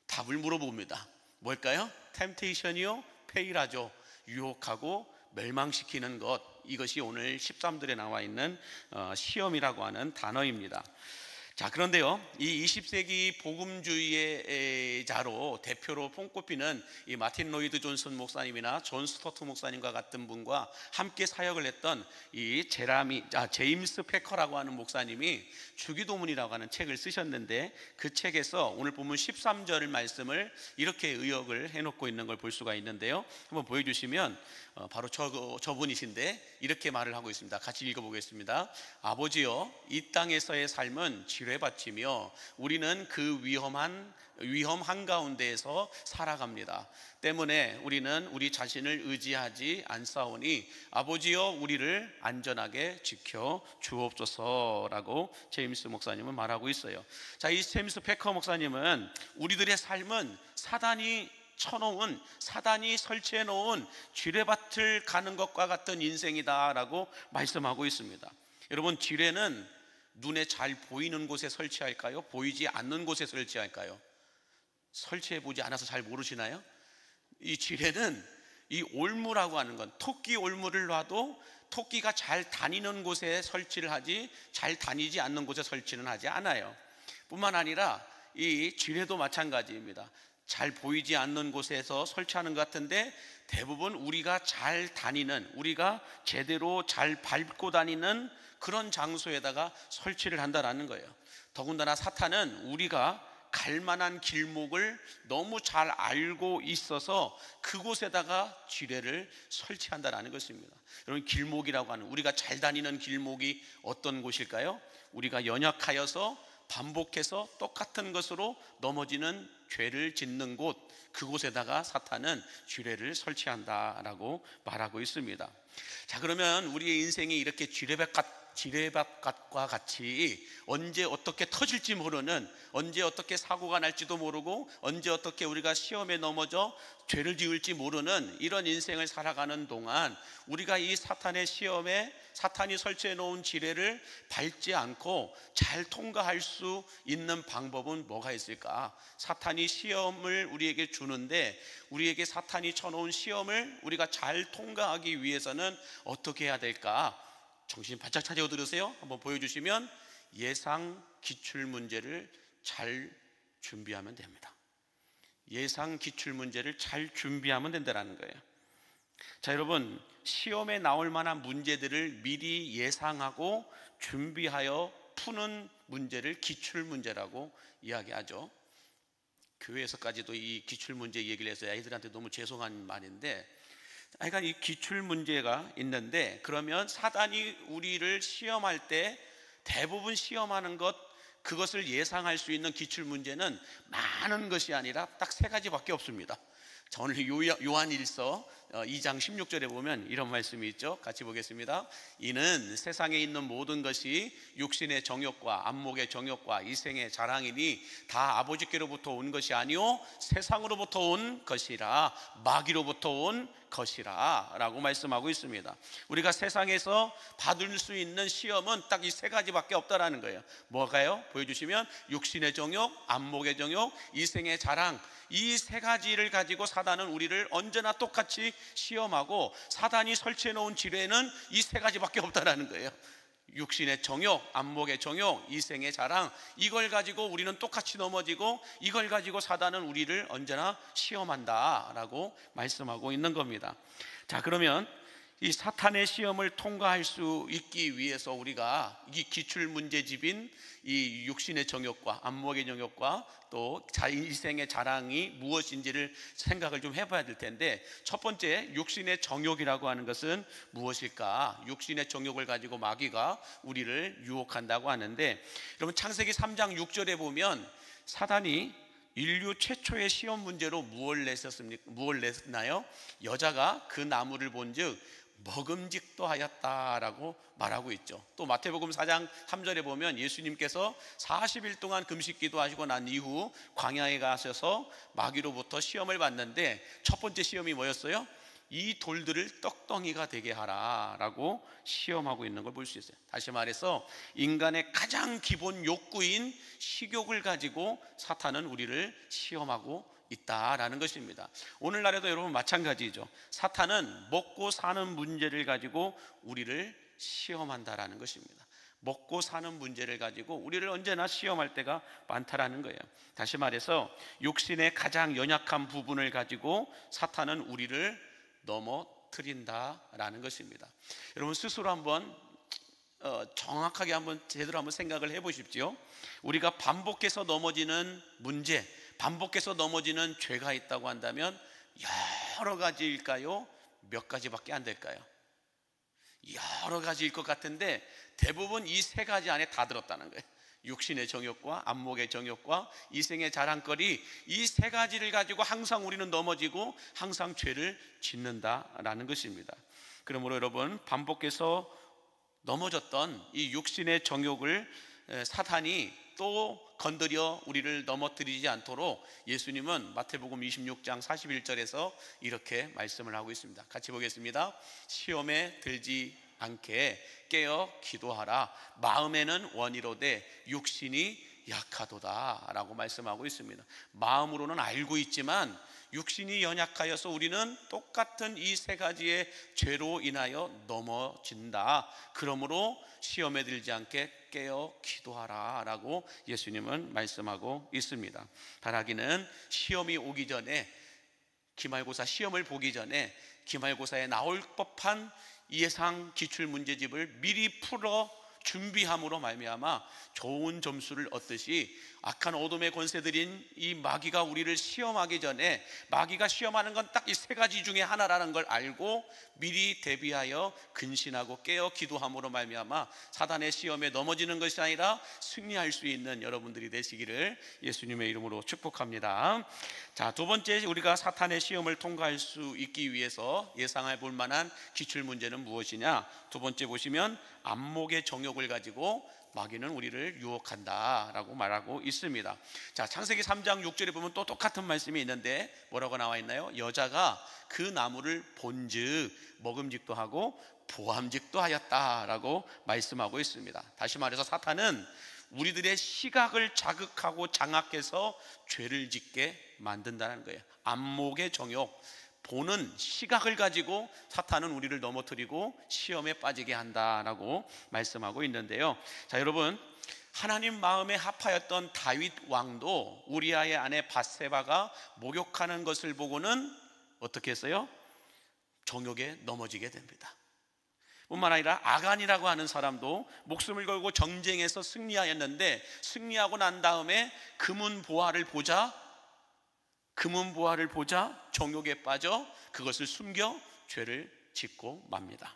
Speaker 3: 답을 물어봅니다. 뭘까요? 템테이션이요? 페이라조, 유혹하고 멸망시키는 것, 이것이 오늘 13절에 나와 있는 시험이라고 하는 단어입니다. 자, 그런데요, 이 20세기 복음주의의 자로 대표로 손꼽히는 이 마틴 로이드 존슨 목사님이나 존 스토트 목사님과 같은 분과 함께 사역을 했던 이 제임스 패커라고 하는 목사님이 주기도문이라고 하는 책을 쓰셨는데, 그 책에서 오늘 본문 13절 말씀을 이렇게 의역을 해놓고 있는 걸 볼 수가 있는데요, 한번 보여주시면 바로 저분이신데 이렇게 말을 하고 있습니다. 같이 읽어보겠습니다. 아버지여, 이 땅에서의 삶은 지뢰밭이며 우리는 그 위험 한가운데에서 살아갑니다. 때문에 우리는 우리 자신을 의지하지 않사오니 아버지여 우리를 안전하게 지켜 주옵소서라고 제임스 목사님은 말하고 있어요. 자, 이 제임스 패커 목사님은 우리들의 삶은 사단이 설치해 놓은 지뢰밭을 가는 것과 같은 인생이다라고 말씀하고 있습니다. 여러분, 지뢰는 눈에 잘 보이는 곳에 설치할까요? 보이지 않는 곳에 설치할까요? 설치해 보지 않아서 잘 모르시나요? 이 지뢰는 이 올무라고 하는 건, 토끼 올무를 놔도 토끼가 잘 다니는 곳에 설치를 하지 잘 다니지 않는 곳에 설치는 하지 않아요. 뿐만 아니라 이 지뢰도 마찬가지입니다. 잘 보이지 않는 곳에서 설치하는 것 같은데, 대부분 우리가 잘 다니는, 우리가 제대로 잘 밟고 다니는 그런 장소에다가 설치를 한다라는 거예요. 더군다나 사탄은 우리가 갈 만한 길목을 너무 잘 알고 있어서 그곳에다가 지뢰를 설치한다라는 것입니다. 여러분, 길목이라고 하는, 우리가 잘 다니는 길목이 어떤 곳일까요? 우리가 연약하여서 반복해서 똑같은 것으로 넘어지는 죄를 짓는 곳, 그곳에다가 사탄은 지뢰를 설치한다라고 말하고 있습니다. 자, 그러면 우리의 인생이 이렇게 지뢰밭과 같이 언제 어떻게 터질지 모르는, 언제 어떻게 사고가 날지도 모르고, 언제 어떻게 우리가 시험에 넘어져 죄를 지을지 모르는 이런 인생을 살아가는 동안 우리가 이 사탄의 시험에, 사탄이 설치해 놓은 지뢰를 밟지 않고 잘 통과할 수 있는 방법은 뭐가 있을까? 사탄이 시험을 우리에게 주는데, 우리에게 사탄이 쳐놓은 시험을 우리가 잘 통과하기 위해서는 어떻게 해야 될까? 정신 바짝 차려 들으세요. 한번 보여주시면, 예상 기출 문제를 잘 준비하면 됩니다. 예상 기출 문제를 잘 준비하면 된다는 거예요. 자, 여러분, 시험에 나올 만한 문제들을 미리 예상하고 준비하여 푸는 문제를 기출 문제라고 이야기하죠. 교회에서까지도 이 기출 문제 얘기를 해서 아이들한테 너무 죄송한 말인데, 하여간 이 기출 문제가 있는데, 그러면 사단이 우리를 시험할 때 대부분 시험하는 것, 그것을 예상할 수 있는 기출 문제는 많은 것이 아니라 딱 3가지밖에 없습니다. 자, 오늘 요한일서 2장 16절에 보면 이런 말씀이 있죠. 같이 보겠습니다. 이는 세상에 있는 모든 것이 육신의 정욕과 안목의 정욕과 이생의 자랑이니 다 아버지께로부터 온 것이 아니요 세상으로부터 온 것이라, 마귀로부터 온 것이라 라고 말씀하고 있습니다. 우리가 세상에서 받을 수 있는 시험은 딱 이 3가지밖에 없다라는 거예요. 뭐가요? 보여주시면, 육신의 정욕, 안목의 정욕, 이생의 자랑, 이 3가지를 가지고 사단은 우리를 언제나 똑같이 시험하고, 사단이 설치해 놓은 지뢰는 이 3가지밖에 없다라는 거예요. 육신의 정욕, 안목의 정욕, 이생의 자랑, 이걸 가지고 우리는 똑같이 넘어지고, 이걸 가지고 사단은 우리를 언제나 시험한다라고 말씀하고 있는 겁니다. 자, 그러면 이 사탄의 시험을 통과할 수 있기 위해서 우리가 이 기출 문제집인 이 육신의 정욕과 안목의 정욕과 또 이생의 자랑이 무엇인지를 생각을 좀 해봐야 될 텐데, 첫 번째, 육신의 정욕이라고 하는 것은 무엇일까? 육신의 정욕을 가지고 마귀가 우리를 유혹한다고 하는데, 여러분, 창세기 3장 6절에 보면 사단이 인류 최초의 시험 문제로 무엇을 냈나요? 여자가 그 나무를 본즉 먹음직도 하였다라고 말하고 있죠. 또 마태복음 4장 3절에 보면 예수님께서 40일 동안 금식 기도하시고 난 이후 광야에 가셔서 마귀로부터 시험을 받는데, 첫 번째 시험이 뭐였어요? 이 돌들을 떡덩이가 되게 하라라고 시험하고 있는 걸 볼 수 있어요. 다시 말해서 인간의 가장 기본 욕구인 식욕을 가지고 사탄은 우리를 시험하고 있다라는 것입니다. 오늘날에도 여러분 마찬가지죠. 사탄은 먹고 사는 문제를 가지고 우리를 시험한다라는 것입니다. 먹고 사는 문제를 가지고 우리를 언제나 시험할 때가 많다라는 거예요. 다시 말해서 육신의 가장 연약한 부분을 가지고 사탄은 우리를 넘어뜨린다라는 것입니다. 여러분, 스스로 한번 정확하게 제대로 한번 생각을 해보십시오. 우리가 반복해서 넘어지는 문제, 반복해서 넘어지는 죄가 있다고 한다면 여러 가지일까요? 몇 가지밖에 안 될까요? 여러 가지일 것 같은데 대부분 이 3가지 안에 다 들었다는 거예요. 육신의 정욕과 안목의 정욕과 이생의 자랑거리, 이 3가지를 가지고 항상 우리는 넘어지고 항상 죄를 짓는다라는 것입니다. 그러므로 여러분, 반복해서 넘어졌던 이 육신의 정욕을 사탄이 또 건드려 우리를 넘어뜨리지 않도록 예수님은 마태복음 26장 41절에서 이렇게 말씀을 하고 있습니다. 같이 보겠습니다. 시험에 들지 않게 깨어 기도하라. 마음에는 원이로되 육신이 약하도다 라고 말씀하고 있습니다. 마음으로는 알고 있지만 육신이 연약하여서 우리는 똑같은 이 3가지의 죄로 인하여 넘어진다. 그러므로 시험에 들지 않게 깨어 기도하라 라고 예수님은 말씀하고 있습니다. 바라기는 시험이 오기 전에, 기말고사 시험을 보기 전에 기말고사에 나올 법한 예상 기출 문제집을 미리 풀어 준비함으로 말미암아 좋은 점수를 얻듯이 악한 어둠의 권세들인 이 마귀가 우리를 시험하기 전에, 마귀가 시험하는 건 딱 이 세 가지 중에 하나라는 걸 알고 미리 대비하여 근신하고 깨어 기도함으로 말미암아 사단의 시험에 넘어지는 것이 아니라 승리할 수 있는 여러분들이 되시기를 예수님의 이름으로 축복합니다. 자, 두 번째, 우리가 사탄의 시험을 통과할 수 있기 위해서 예상해 볼 만한 기출 문제는 무엇이냐? 두 번째 보시면 안목의 정욕을 가지고 마귀는 우리를 유혹한다라고 말하고 있습니다. 자, 창세기 3장 6절에 보면 또 똑같은 말씀이 있는데 뭐라고 나와 있나요? 여자가 그 나무를 본즉 먹음직도 하고 보암직도 하였다라고 말씀하고 있습니다. 다시 말해서 사탄은 우리들의 시각을 자극하고 장악해서 죄를 짓게 만든다는 거예요. 안목의 정욕, 보는 시각을 가지고 사탄은 우리를 넘어뜨리고 시험에 빠지게 한다라고 말씀하고 있는데요. 자, 여러분, 하나님 마음에 합하였던 다윗 왕도 우리아의 아내 밧세바가 목욕하는 것을 보고는 어떻게 했어요? 정욕에 넘어지게 됩니다. 뿐만 아니라 아간이라고 하는 사람도 목숨을 걸고 전쟁에서 승리하였는데, 승리하고 난 다음에 금은 보화를 보자 정욕에 빠져 그것을 숨겨 죄를 짓고 맙니다.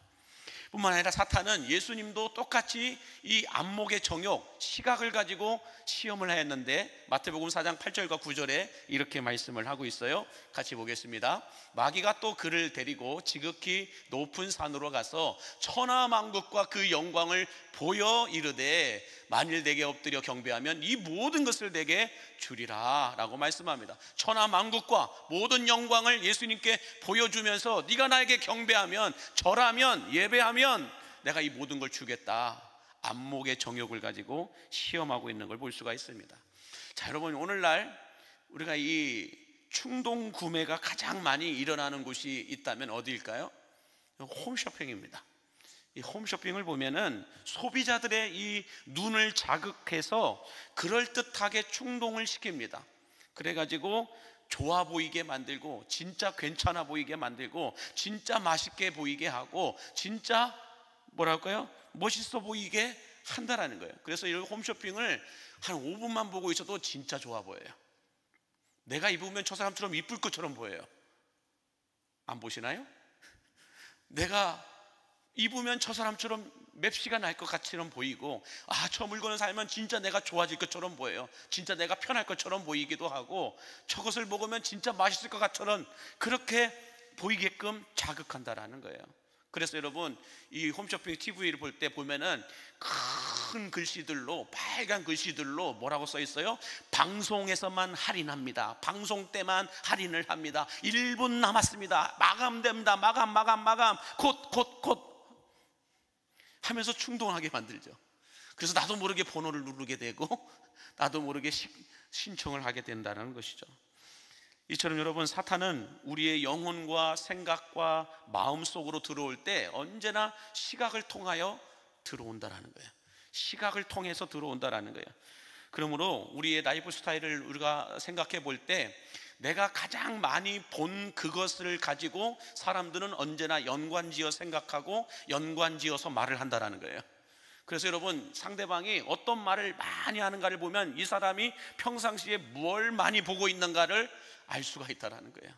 Speaker 3: 뿐만 아니라 사탄은 예수님도 똑같이 이 안목의 정욕, 시각을 가지고 시험을 하였는데 마태복음 4장 8절과 9절에 이렇게 말씀을 하고 있어요. 같이 보겠습니다. 마귀가 또 그를 데리고 지극히 높은 산으로 가서 천하만국과 그 영광을 보여 이르되 만일 내게 엎드려 경배하면 이 모든 것을 내게 주리라 라고 말씀합니다. 천하만국과 모든 영광을 예수님께 보여주면서 네가 나에게 경배하면, 절하면, 예배하면 내가 이 모든 걸 주겠다. 안목의 정욕을 가지고 시험하고 있는 걸 볼 수가 있습니다. 자, 여러분, 오늘날 우리가 이 충동 구매가 가장 많이 일어나는 곳이 있다면 어디일까요? 홈쇼핑입니다. 이 홈쇼핑을 보면은 소비자들의 이 눈을 자극해서 그럴듯하게 충동을 시킵니다. 그래가지고 좋아 보이게 만들고, 진짜 괜찮아 보이게 만들고, 진짜 맛있게 보이게 하고, 진짜 뭐랄까요? 멋있어 보이게 한다라는 거예요. 그래서 이 홈쇼핑을 한 5분만 보고 있어도 진짜 좋아 보여요. 내가 입으면 저 사람처럼 이쁠 것처럼 보여요. 안 보시나요? 내가 입으면 저 사람처럼 맵시가 날 것 같처럼 보이고, 저 물건을 사면 진짜 내가 좋아질 것처럼 보여요. 진짜 내가 편할 것처럼 보이기도 하고, 저것을 먹으면 진짜 맛있을 것 같처럼 그렇게 보이게끔 자극한다라는 거예요. 그래서 여러분, 이 홈쇼핑 TV를 볼 때 보면은 큰 글씨들로, 빨간 글씨들로 뭐라고 써 있어요? 방송에서만 할인합니다. 방송 때만 할인을 합니다. 1분 남았습니다. 마감됩니다. 마감 곧 하면서 충동하게 만들죠. 그래서 나도 모르게 번호를 누르게 되고 나도 모르게 신청을 하게 된다는 것이죠. 이처럼 여러분, 사탄은 우리의 영혼과 생각과 마음속으로 들어올 때 언제나 시각을 통하여 들어온다라는 거예요. 시각을 통해서 들어온다라는 거예요. 그러므로 우리의 라이프 스타일을 우리가 생각해 볼 때 내가 가장 많이 본 그것을 가지고 사람들은 언제나 연관지어 생각하고 연관지어서 말을 한다라는 거예요. 그래서 여러분, 상대방이 어떤 말을 많이 하는가를 보면 이 사람이 평상시에 뭘 많이 보고 있는가를 알 수가 있다라는 거예요.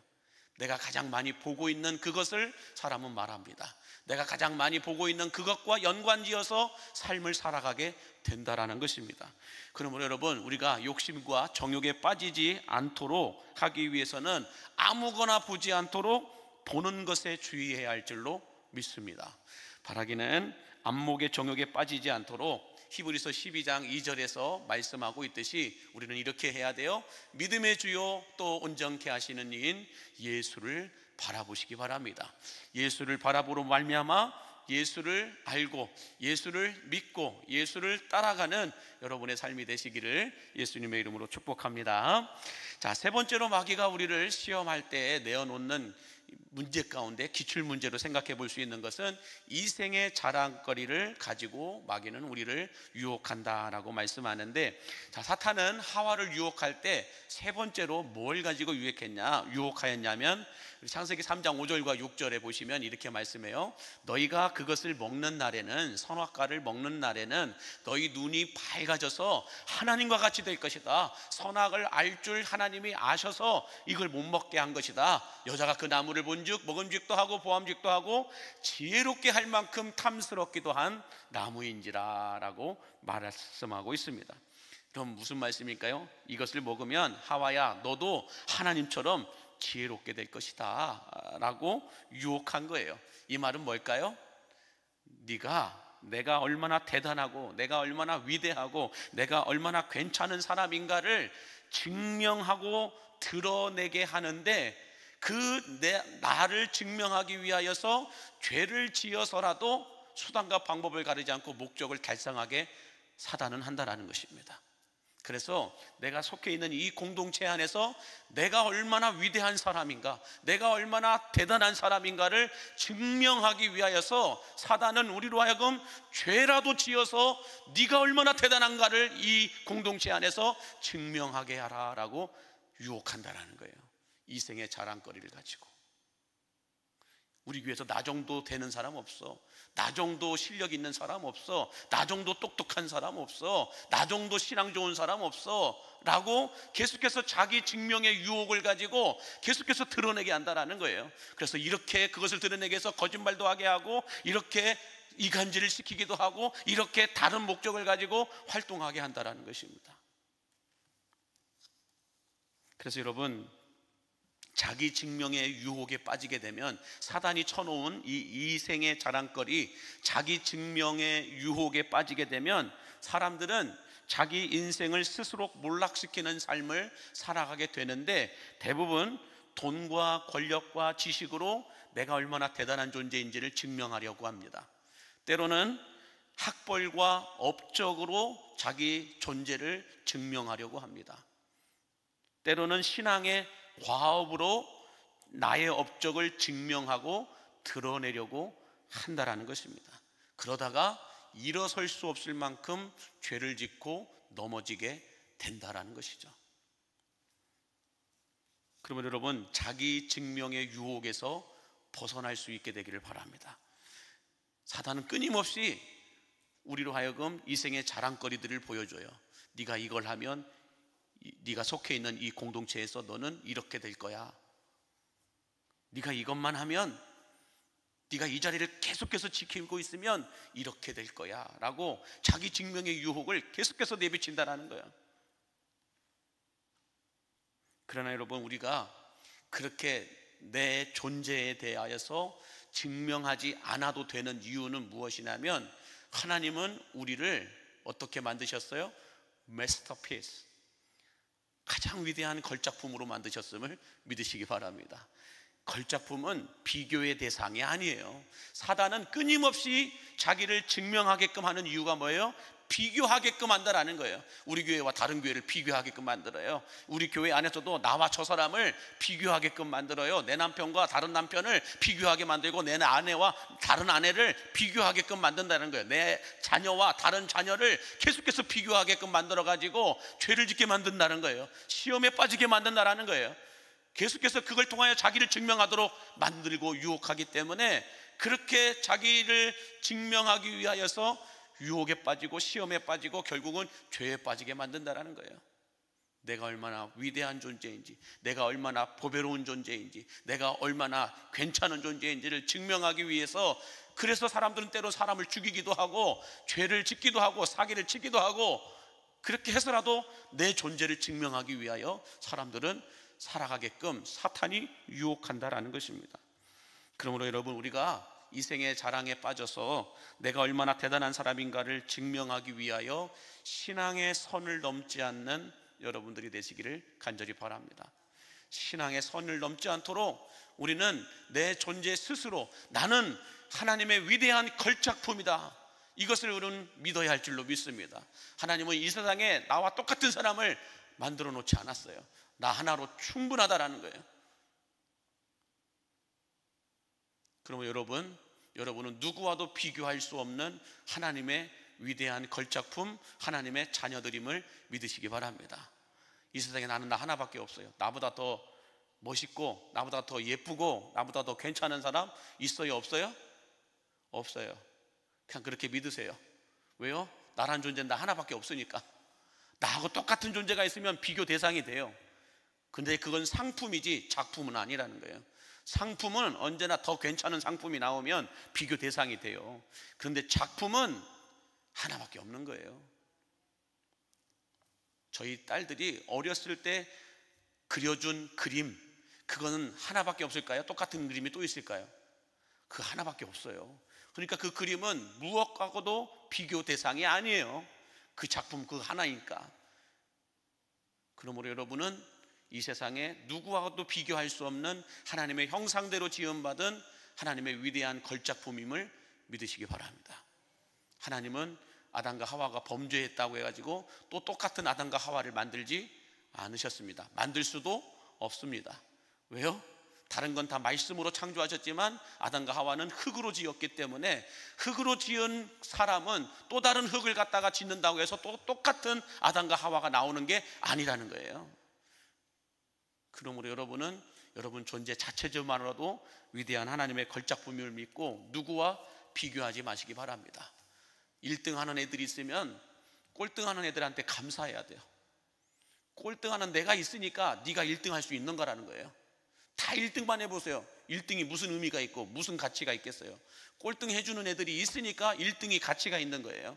Speaker 3: 내가 가장 많이 보고 있는 그것을 사람은 말합니다. 내가 가장 많이 보고 있는 그것과 연관지어서 삶을 살아가게 된다라는 것입니다. 그러므로 여러분, 우리가 욕심과 정욕에 빠지지 않도록 하기 위해서는 아무거나 보지 않도록 보는 것에 주의해야 할 줄로 믿습니다. 바라기는 안목의 정욕에 빠지지 않도록 히브리서 12장 2절에서 말씀하고 있듯이 우리는 이렇게 해야 돼요. 믿음의 주요 또 온전케 하시는 이인 예수를 바라보시기 바랍니다. 예수를 바라보로 말미암아 예수를 알고 예수를 믿고 예수를 따라가는 여러분의 삶이 되시기를 예수님의 이름으로 축복합니다. 자, 세 번째로 마귀가 우리를 시험할 때 내어놓는 문제 가운데 기출 문제로 생각해 볼 수 있는 것은 이생의 자랑거리를 가지고 마귀는 우리를 유혹한다라고 말씀하는데, 자, 사탄은 하와를 유혹할 때 세 번째로 뭘 가지고 유혹하였냐면 창세기 3장 5절과 6절에 보시면 이렇게 말씀해요. 너희가 그것을 먹는 날에는, 선악과를 먹는 날에는 너희 눈이 밝아져서 하나님과 같이 될 것이다. 선악을 알 줄 하나님이 아셔서 이걸 못 먹게 한 것이다. 여자가 그 나무를 본즉 먹음직도 하고 보암직도 하고 지혜롭게 할 만큼 탐스럽기도 한 나무인지라 라고 말씀하고 있습니다. 그럼 무슨 말씀일까요? 이것을 먹으면 하와야 너도 하나님처럼 지혜롭게 될 것이다 라고 유혹한 거예요. 이 말은 뭘까요? 내가 얼마나 대단하고 내가 얼마나 위대하고 내가 얼마나 괜찮은 사람인가를 증명하고 드러내게 하는데, 나를 증명하기 위하여서 죄를 지어서라도 수단과 방법을 가리지 않고 목적을 달성하게 사단은 한다라는 것입니다. 그래서 내가 속해 있는 이 공동체 안에서 내가 얼마나 위대한 사람인가, 내가 얼마나 대단한 사람인가를 증명하기 위하여서 사단은 우리로 하여금 죄라도 지어서 네가 얼마나 대단한가를 이 공동체 안에서 증명하게 하라라고 유혹한다라는 거예요. 이생의 자랑거리를 가지고. 우리 교회에서 나 정도 되는 사람 없어, 나 정도 실력 있는 사람 없어, 나 정도 똑똑한 사람 없어, 나 정도 신앙 좋은 사람 없어 라고 계속해서 자기 증명의 유혹을 가지고 계속해서 드러내게 한다라는 거예요. 그래서 이렇게 그것을 드러내기 위해서 거짓말도 하게 하고, 이렇게 이간질을 시키기도 하고, 이렇게 다른 목적을 가지고 활동하게 한다라는 것입니다. 그래서 여러분, 자기 증명의 유혹에 빠지게 되면, 사단이 쳐놓은 이 이생의 자랑거리, 자기 증명의 유혹에 빠지게 되면 사람들은 자기 인생을 스스로 몰락시키는 삶을 살아가게 되는데, 대부분 돈과 권력과 지식으로 내가 얼마나 대단한 존재인지를 증명하려고 합니다. 때로는 학벌과 업적으로 자기 존재를 증명하려고 합니다. 때로는 신앙의 과업으로 나의 업적을 증명하고 드러내려고 한다라는 것입니다. 그러다가 일어설 수 없을 만큼 죄를 짓고 넘어지게 된다라는 것이죠. 그러면 여러분, 자기 증명의 유혹에서 벗어날 수 있게 되기를 바랍니다. 사단은 끊임없이 우리로 하여금 이생의 자랑거리들을 보여줘요. 네가 이걸 하면, 네가 속해 있는 이 공동체에서 너는 이렇게 될 거야. 네가 이것만 하면, 네가 이 자리를 계속해서 지키고 있으면 이렇게 될 거야 라고 자기 증명의 유혹을 계속해서 내비친다는 거야. 그러나 여러분, 우리가 그렇게 내 존재에 대하여서 증명하지 않아도 되는 이유는 무엇이냐면, 하나님은 우리를 어떻게 만드셨어요? 마스터피스, 가장 위대한 걸작품으로 만드셨음을 믿으시기 바랍니다. 걸작품은 비교의 대상이 아니에요. 사단은 끊임없이 자기를 증명하게끔 하는 이유가 뭐예요? 비교하게끔 한다라는 거예요. 우리 교회와 다른 교회를 비교하게끔 만들어요. 우리 교회 안에서도 나와 저 사람을 비교하게끔 만들어요. 내 남편과 다른 남편을 비교하게 만들고, 내 아내와 다른 아내를 비교하게끔 만든다는 거예요. 내 자녀와 다른 자녀를 계속해서 비교하게끔 만들어가지고 죄를 짓게 만든다는 거예요. 시험에 빠지게 만든다는 거예요. 계속해서 그걸 통하여 자기를 증명하도록 만들고 유혹하기 때문에, 그렇게 자기를 증명하기 위하여서 유혹에 빠지고 시험에 빠지고 결국은 죄에 빠지게 만든다는 거예요. 내가 얼마나 위대한 존재인지, 내가 얼마나 보배로운 존재인지, 내가 얼마나 괜찮은 존재인지를 증명하기 위해서, 그래서 사람들은 때로 사람을 죽이기도 하고 죄를 짓기도 하고 사기를 치기도 하고, 그렇게 해서라도 내 존재를 증명하기 위하여 사람들은 살아가게끔 사탄이 유혹한다라는 것입니다. 그러므로 여러분, 우리가 이생의 자랑에 빠져서 내가 얼마나 대단한 사람인가를 증명하기 위하여 신앙의 선을 넘지 않는 여러분들이 되시기를 간절히 바랍니다. 신앙의 선을 넘지 않도록 우리는 내 존재 스스로, 나는 하나님의 위대한 걸작품이다, 이것을 우리는 믿어야 할 줄로 믿습니다. 하나님은 이 세상에 나와 똑같은 사람을 만들어 놓지 않았어요. 나 하나로 충분하다라는 거예요. 그러면 여러분은 누구와도 비교할 수 없는 하나님의 위대한 걸작품, 하나님의 자녀들임을 믿으시기 바랍니다. 이 세상에 나는 나 하나밖에 없어요. 나보다 더 멋있고, 나보다 더 예쁘고, 나보다 더 괜찮은 사람 있어요? 없어요? 없어요. 그냥 그렇게 믿으세요. 왜요? 나란 존재는 나 하나밖에 없으니까. 나하고 똑같은 존재가 있으면 비교 대상이 돼요. 근데 그건 상품이지 작품은 아니라는 거예요. 상품은 언제나 더 괜찮은 상품이 나오면 비교 대상이 돼요. 그런데 작품은 하나밖에 없는 거예요. 저희 딸들이 어렸을 때 그려준 그림, 그거는 하나밖에 없을까요? 똑같은 그림이 또 있을까요? 그 하나밖에 없어요. 그러니까 그 그림은 무엇하고도 비교 대상이 아니에요. 그 작품 그 하나니까. 그러므로 여러분은 이 세상에 누구와도 비교할 수 없는 하나님의 형상대로 지음받은 하나님의 위대한 걸작품임을 믿으시기 바랍니다. 하나님은 아담과 하와가 범죄했다고 해가지고 또 똑같은 아담과 하와를 만들지 않으셨습니다. 만들 수도 없습니다. 왜요? 다른 건 다 말씀으로 창조하셨지만 아담과 하와는 흙으로 지었기 때문에 흙으로 지은 사람은 또 다른 흙을 갖다가 짓는다고 해서 또 똑같은 아담과 하와가 나오는 게 아니라는 거예요. 그러므로 여러분은 여러분 존재 자체적으로도 위대한 하나님의 걸작품을 믿고 누구와 비교하지 마시기 바랍니다. 1등 하는 애들이 있으면 꼴등 하는 애들한테 감사해야 돼요. 꼴등 하는 내가 있으니까 네가 1등 할 수 있는 거라는 거예요. 다 1등만 해보세요. 1등이 무슨 의미가 있고 무슨 가치가 있겠어요? 꼴등 해주는 애들이 있으니까 1등이 가치가 있는 거예요.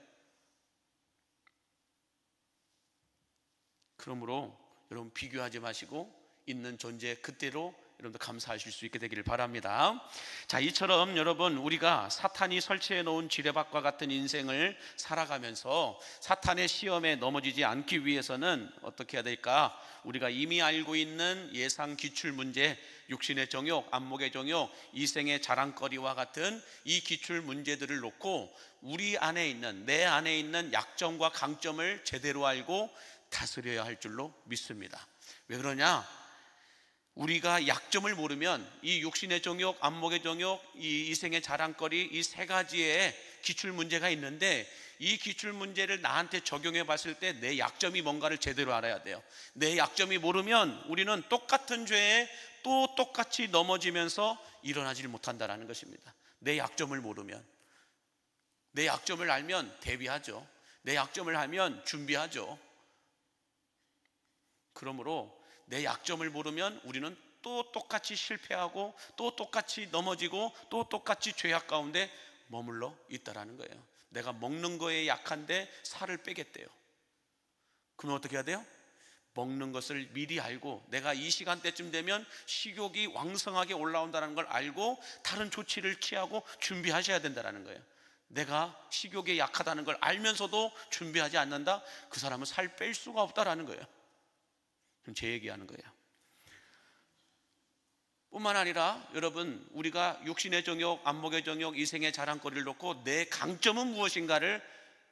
Speaker 3: 그러므로 여러분 비교하지 마시고 있는 존재 그대로 여러분도 감사하실 수 있게 되기를 바랍니다. 자, 이처럼 여러분 우리가 사탄이 설치해 놓은 지뢰밭과 같은 인생을 살아가면서 사탄의 시험에 넘어지지 않기 위해서는 어떻게 해야 될까? 우리가 이미 알고 있는 예상 기출 문제, 육신의 정욕, 안목의 정욕, 이생의 자랑거리와 같은 이 기출 문제들을 놓고 우리 안에 있는, 내 안에 있는 약점과 강점을 제대로 알고 다스려야 할 줄로 믿습니다. 왜 그러냐? 우리가 약점을 모르면 이 육신의 정욕, 안목의 정욕, 이 이생의 자랑거리, 이 세 가지의 기출 문제가 있는데 이 기출 문제를 나한테 적용해 봤을 때 내 약점이 뭔가를 제대로 알아야 돼요. 내 약점이 모르면 우리는 똑같은 죄에 또 똑같이 넘어지면서 일어나질 못한다는 것입니다. 내 약점을 모르면, 내 약점을 알면 대비하죠. 내 약점을 알면 준비하죠. 그러므로 내 약점을 모르면 우리는 또 똑같이 실패하고 또 똑같이 넘어지고 또 똑같이 죄악 가운데 머물러 있다라는 거예요. 내가 먹는 거에 약한데 살을 빼겠대요. 그러면 어떻게 해야 돼요? 먹는 것을 미리 알고 내가 이 시간대쯤 되면 식욕이 왕성하게 올라온다는 걸 알고 다른 조치를 취하고 준비하셔야 된다는 거예요. 내가 식욕에 약하다는 걸 알면서도 준비하지 않는다? 그 사람은 살 뺄 수가 없다라는 거예요. 제 얘기하는 거예요. 뿐만 아니라 여러분 우리가 육신의 정욕, 안목의 정욕, 이생의 자랑거리를 놓고 내 강점은 무엇인가를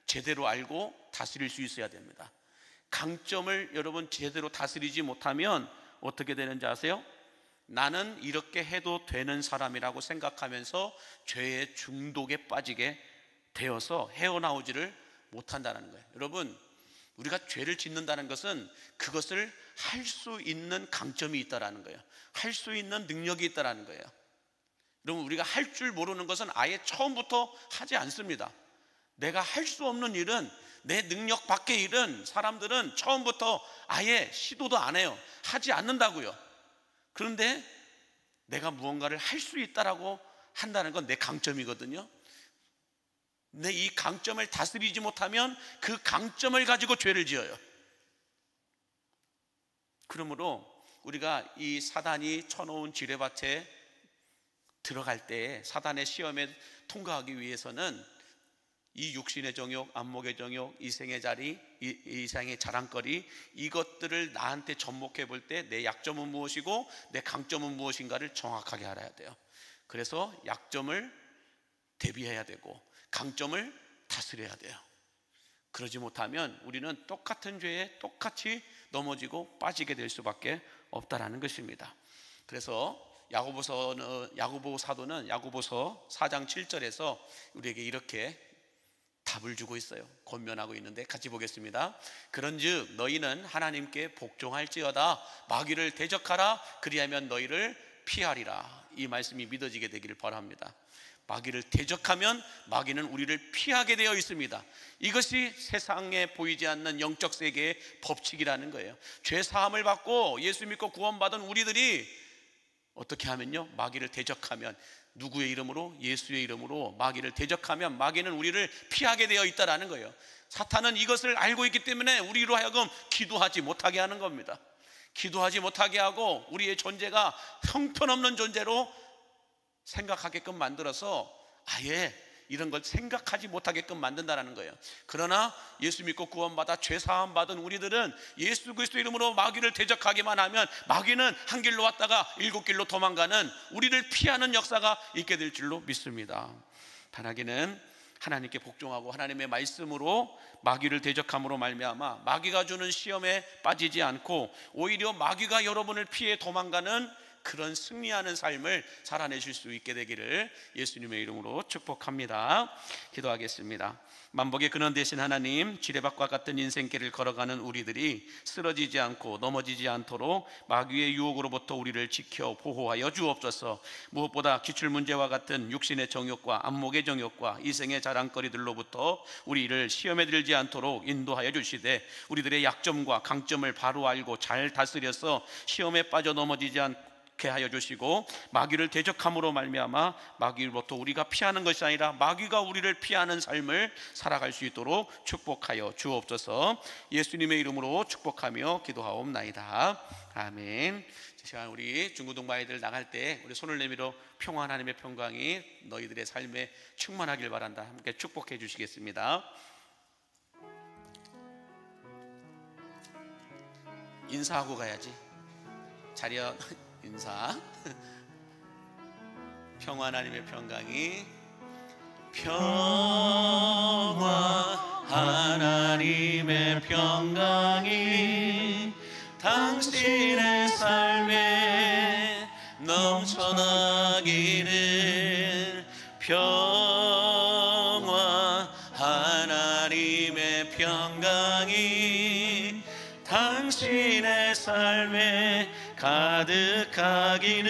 Speaker 3: 제대로 알고 다스릴 수 있어야 됩니다. 강점을 여러분 제대로 다스리지 못하면 어떻게 되는지 아세요? 나는 이렇게 해도 되는 사람이라고 생각하면서 죄의 중독에 빠지게 되어서 헤어나오지를 못한다는 거예요. 여러분 우리가 죄를 짓는다는 것은 그것을 할 수 있는 강점이 있다라는 거예요. 할 수 있는 능력이 있다라는 거예요. 여러분 우리가 할 줄 모르는 것은 아예 처음부터 하지 않습니다. 내가 할 수 없는 일은, 내 능력 밖의 일은 사람들은 처음부터 아예 시도도 안 해요. 하지 않는다고요. 그런데 내가 무언가를 할 수 있다라고 한다는 건 내 강점이거든요. 내 이 강점을 다스리지 못하면 그 강점을 가지고 죄를 지어요. 그러므로 우리가 이 사단이 쳐놓은 지뢰밭에 들어갈 때 사단의 시험에 통과하기 위해서는 이 육신의 정욕, 안목의 정욕, 이생의 자리, 이생의 자랑거리, 이것들을 나한테 접목해 볼 때 내 약점은 무엇이고 내 강점은 무엇인가를 정확하게 알아야 돼요. 그래서 약점을 대비해야 되고 강점을 다스려야 돼요. 그러지 못하면 우리는 똑같은 죄에 똑같이 넘어지고 빠지게 될 수밖에 없다라는 것입니다. 그래서 야고보 사도는 야고보서 4장 7절에서 우리에게 이렇게 답을 주고 있어요. 권면하고 있는데 같이 보겠습니다. 그런즉 너희는 하나님께 복종할지어다. 마귀를 대적하라. 그리하면 너희를 피하리라. 이 말씀이 믿어지게 되기를 바랍니다. 마귀를 대적하면 마귀는 우리를 피하게 되어 있습니다. 이것이 세상에 보이지 않는 영적 세계의 법칙이라는 거예요. 죄 사함을 받고 예수 믿고 구원받은 우리들이 어떻게 하면요, 마귀를 대적하면, 누구의 이름으로? 예수의 이름으로 마귀를 대적하면 마귀는 우리를 피하게 되어 있다는 거예요. 사탄은 이것을 알고 있기 때문에 우리로 하여금 기도하지 못하게 하는 겁니다. 기도하지 못하게 하고 우리의 존재가 형편없는 존재로 생각하게끔 만들어서 아예 이런 걸 생각하지 못하게끔 만든다는 거예요. 그러나 예수 믿고 구원받아 죄사함 받은 우리들은 예수 그리스도 이름으로 마귀를 대적하기만 하면 마귀는 한 길로 왔다가 7길로 도망가는, 우리를 피하는 역사가 있게 될 줄로 믿습니다. 바라기는 하나님께 복종하고 하나님의 말씀으로 마귀를 대적함으로 말미암아 마귀가 주는 시험에 빠지지 않고 오히려 마귀가 여러분을 피해 도망가는 그런 승리하는 삶을 살아내실 수 있게 되기를 예수님의 이름으로 축복합니다. 기도하겠습니다. 만복의 근원 되신 하나님, 지뢰밭과 같은 인생길을 걸어가는 우리들이 쓰러지지 않고 넘어지지 않도록 마귀의 유혹으로부터 우리를 지켜 보호하여 주옵소서. 무엇보다 기출문제와 같은 육신의 정욕과 안목의 정욕과 이생의 자랑거리들로부터 우리를 시험에 들지 않도록 인도하여 주시되 우리들의 약점과 강점을 바로 알고 잘 다스려서 시험에 빠져 넘어지지 않고 하여 주시고 마귀를 대적함으로 말미암아 마귀로부터 우리가 피하는 것이 아니라 마귀가 우리를 피하는 삶을 살아갈 수 있도록 축복하여 주옵소서. 예수님의 이름으로 축복하며 기도하옵나이다. 아멘. 시간 우리 중고등부 아이들 나갈 때 우리 손을 내밀어 평화 하나님의 평강이 너희들의 삶에 충만하길 바란다. 함께 축복해 주시겠습니다. 인사하고 가야지. 차렷. 인사. 평화 하나님의 평강이, 평화 하나님의 평강이 당신의 삶에 넘쳐나기를. 평화 하나님의 평강이 당신의 삶에 가득하기를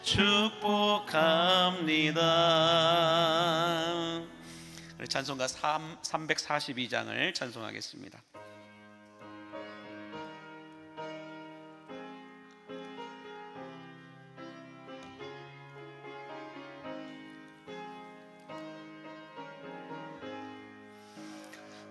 Speaker 3: 축복합니다. 찬송가 342장을 찬송하겠습니다.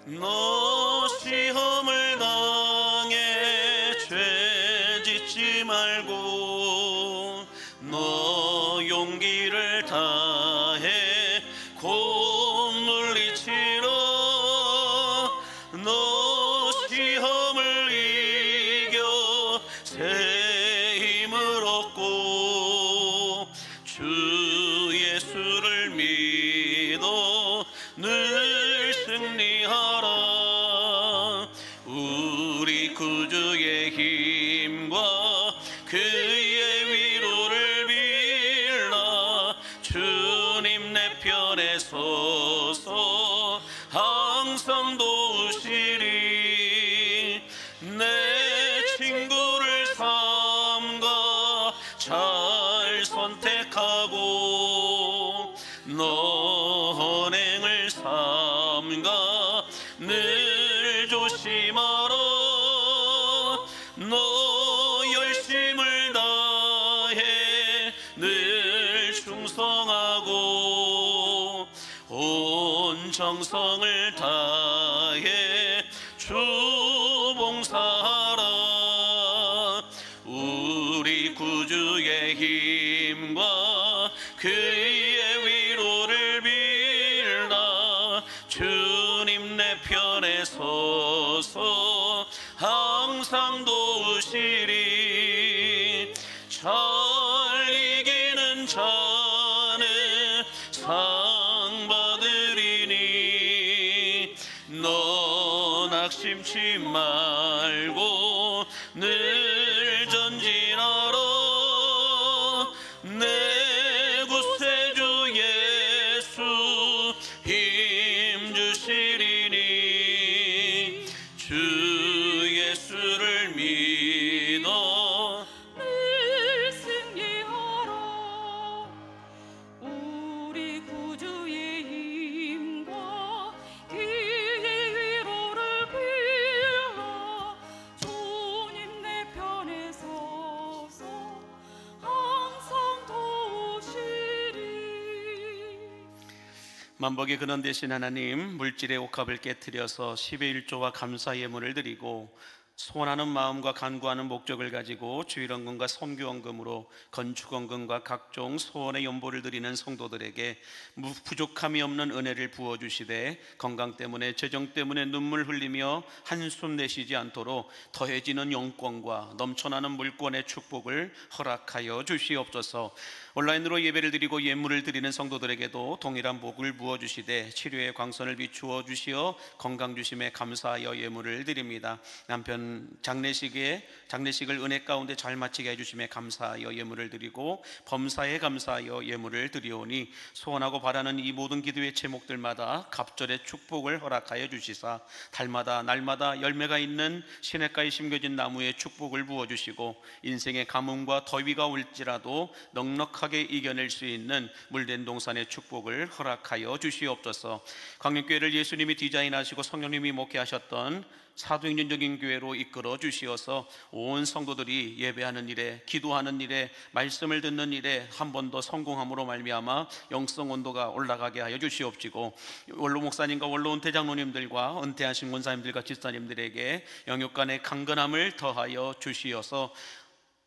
Speaker 3: 너 시험을 당해 죄 짓지 말고 너 용기를 다해 곧 물리치러. 너 시험을 이겨 새 힘을 얻고 주 예수를 믿어 늘 승리하라. 우리 구주의 힘과 그의 위로를 빌라. 주님 내 편에 서서 항상 도우시리. 내 친구를 삼가 잘 선택하고 너 언행을 삼가 늘 조심하라. 너 열심을 다해 늘 충성하고 온 정성을 다해 주 봉사하라. 우리 구주의 힘과 그의 위로를 빌라. 주님 내 편에 서서 항상 도우시리. 잘 이기는 자는 상 받으리니. 너 낙심치 말고 늘 전진하라. 주 예수를 믿어
Speaker 5: 늘 승리하라. 우리 구주의 힘과 기의 위로를 빌라. 주님 내 편에 서서 항상 도우시리.
Speaker 3: 만복의 근원 되신 하나님, 물질의 옥합을 깨트려서 10의 1조와 감사 예물을 드리고 소원하는 마음과 간구하는 목적을 가지고 주일원금과 선교원금으로 건축원금과 각종 소원의 연보를 드리는 성도들에게 부족함이 없는 은혜를 부어주시되 건강 때문에 재정 때문에 눈물 흘리며 한숨 내쉬지 않도록 더해지는 영권과 넘쳐나는 물권의 축복을 허락하여 주시옵소서. 온라인으로 예배를 드리고 예물을 드리는 성도들에게도 동일한 복을 부어주시되 치료의 광선을 비추어 주시어 건강 주심에 감사하여 예물을 드립니다. 남편 장례식을 은혜 가운데 잘 마치게 해주심에 감사하여 예물을 드리고 범사에 감사하여 예물을 드리오니 소원하고 바라는 이 모든 기도의 제목들마다 갑절의 축복을 허락하여 주시사 달마다 날마다 열매가 있는 시냇가에 심겨진 나무에 축복을 부어주시고 인생의 가뭄과 더위가 올지라도 넉넉하게 이겨낼 수 있는 물된 동산의 축복을 허락하여 주시옵소서. 광림교회를 예수님이 디자인하시고 성령님이 목회하셨던 사도행전적인 교회로 이끌어 주시어서 온 성도들이 예배하는 일에, 기도하는 일에, 말씀을 듣는 일에 한 번 더 성공함으로 말미암아 영성 온도가 올라가게 하여 주시옵시고 원로 목사님과 원로 은퇴 장로님들과 은퇴하신 권사님들과 집사님들에게 영육간의 강건함을 더하여 주시어서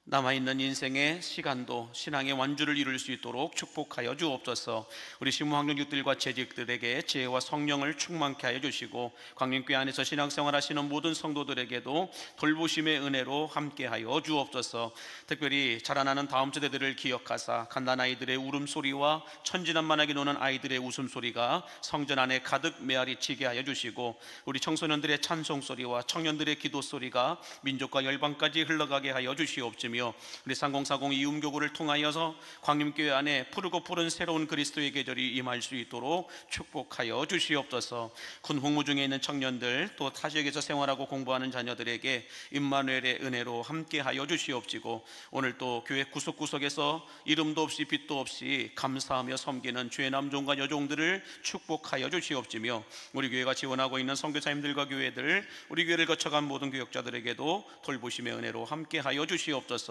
Speaker 3: 남아있는 인생의 시간도 신앙의 완주를 이룰 수 있도록 축복하여 주옵소서. 우리 신무학령육들과 재직들에게 지혜와 성령을 충만케 하여 주시고 광림교회 안에서 신앙생활하시는 모든 성도들에게도 돌보심의 은혜로 함께하여 주옵소서. 특별히 자라나는 다음 세대들을 기억하사 갓난 아이들의 울음소리와 천진난만하게 노는 아이들의 웃음소리가 성전 안에 가득 메아리치게 하여 주시고 우리 청소년들의 찬송소리와 청년들의 기도소리가 민족과 열방까지 흘러가게 하여 주시옵시며 우리 3040 이음교구를 통하여서 광림교회 안에 푸르고 푸른 새로운 그리스도의 계절이 임할 수 있도록 축복하여 주시옵소서. 군 복무 중에 있는 청년들 또 타 지역에서 생활하고 공부하는 자녀들에게 임마누엘의 은혜로 함께하여 주시옵시고 오늘 또 교회 구석구석에서 이름도 없이 빛도 없이 감사하며 섬기는 주의 남종과 여종들을 축복하여 주시옵시며 우리 교회가 지원하고 있는 선교사님들과 교회들, 우리 교회를 거쳐간 모든 교역자들에게도 돌보심의 은혜로 함께하여 주시옵소서.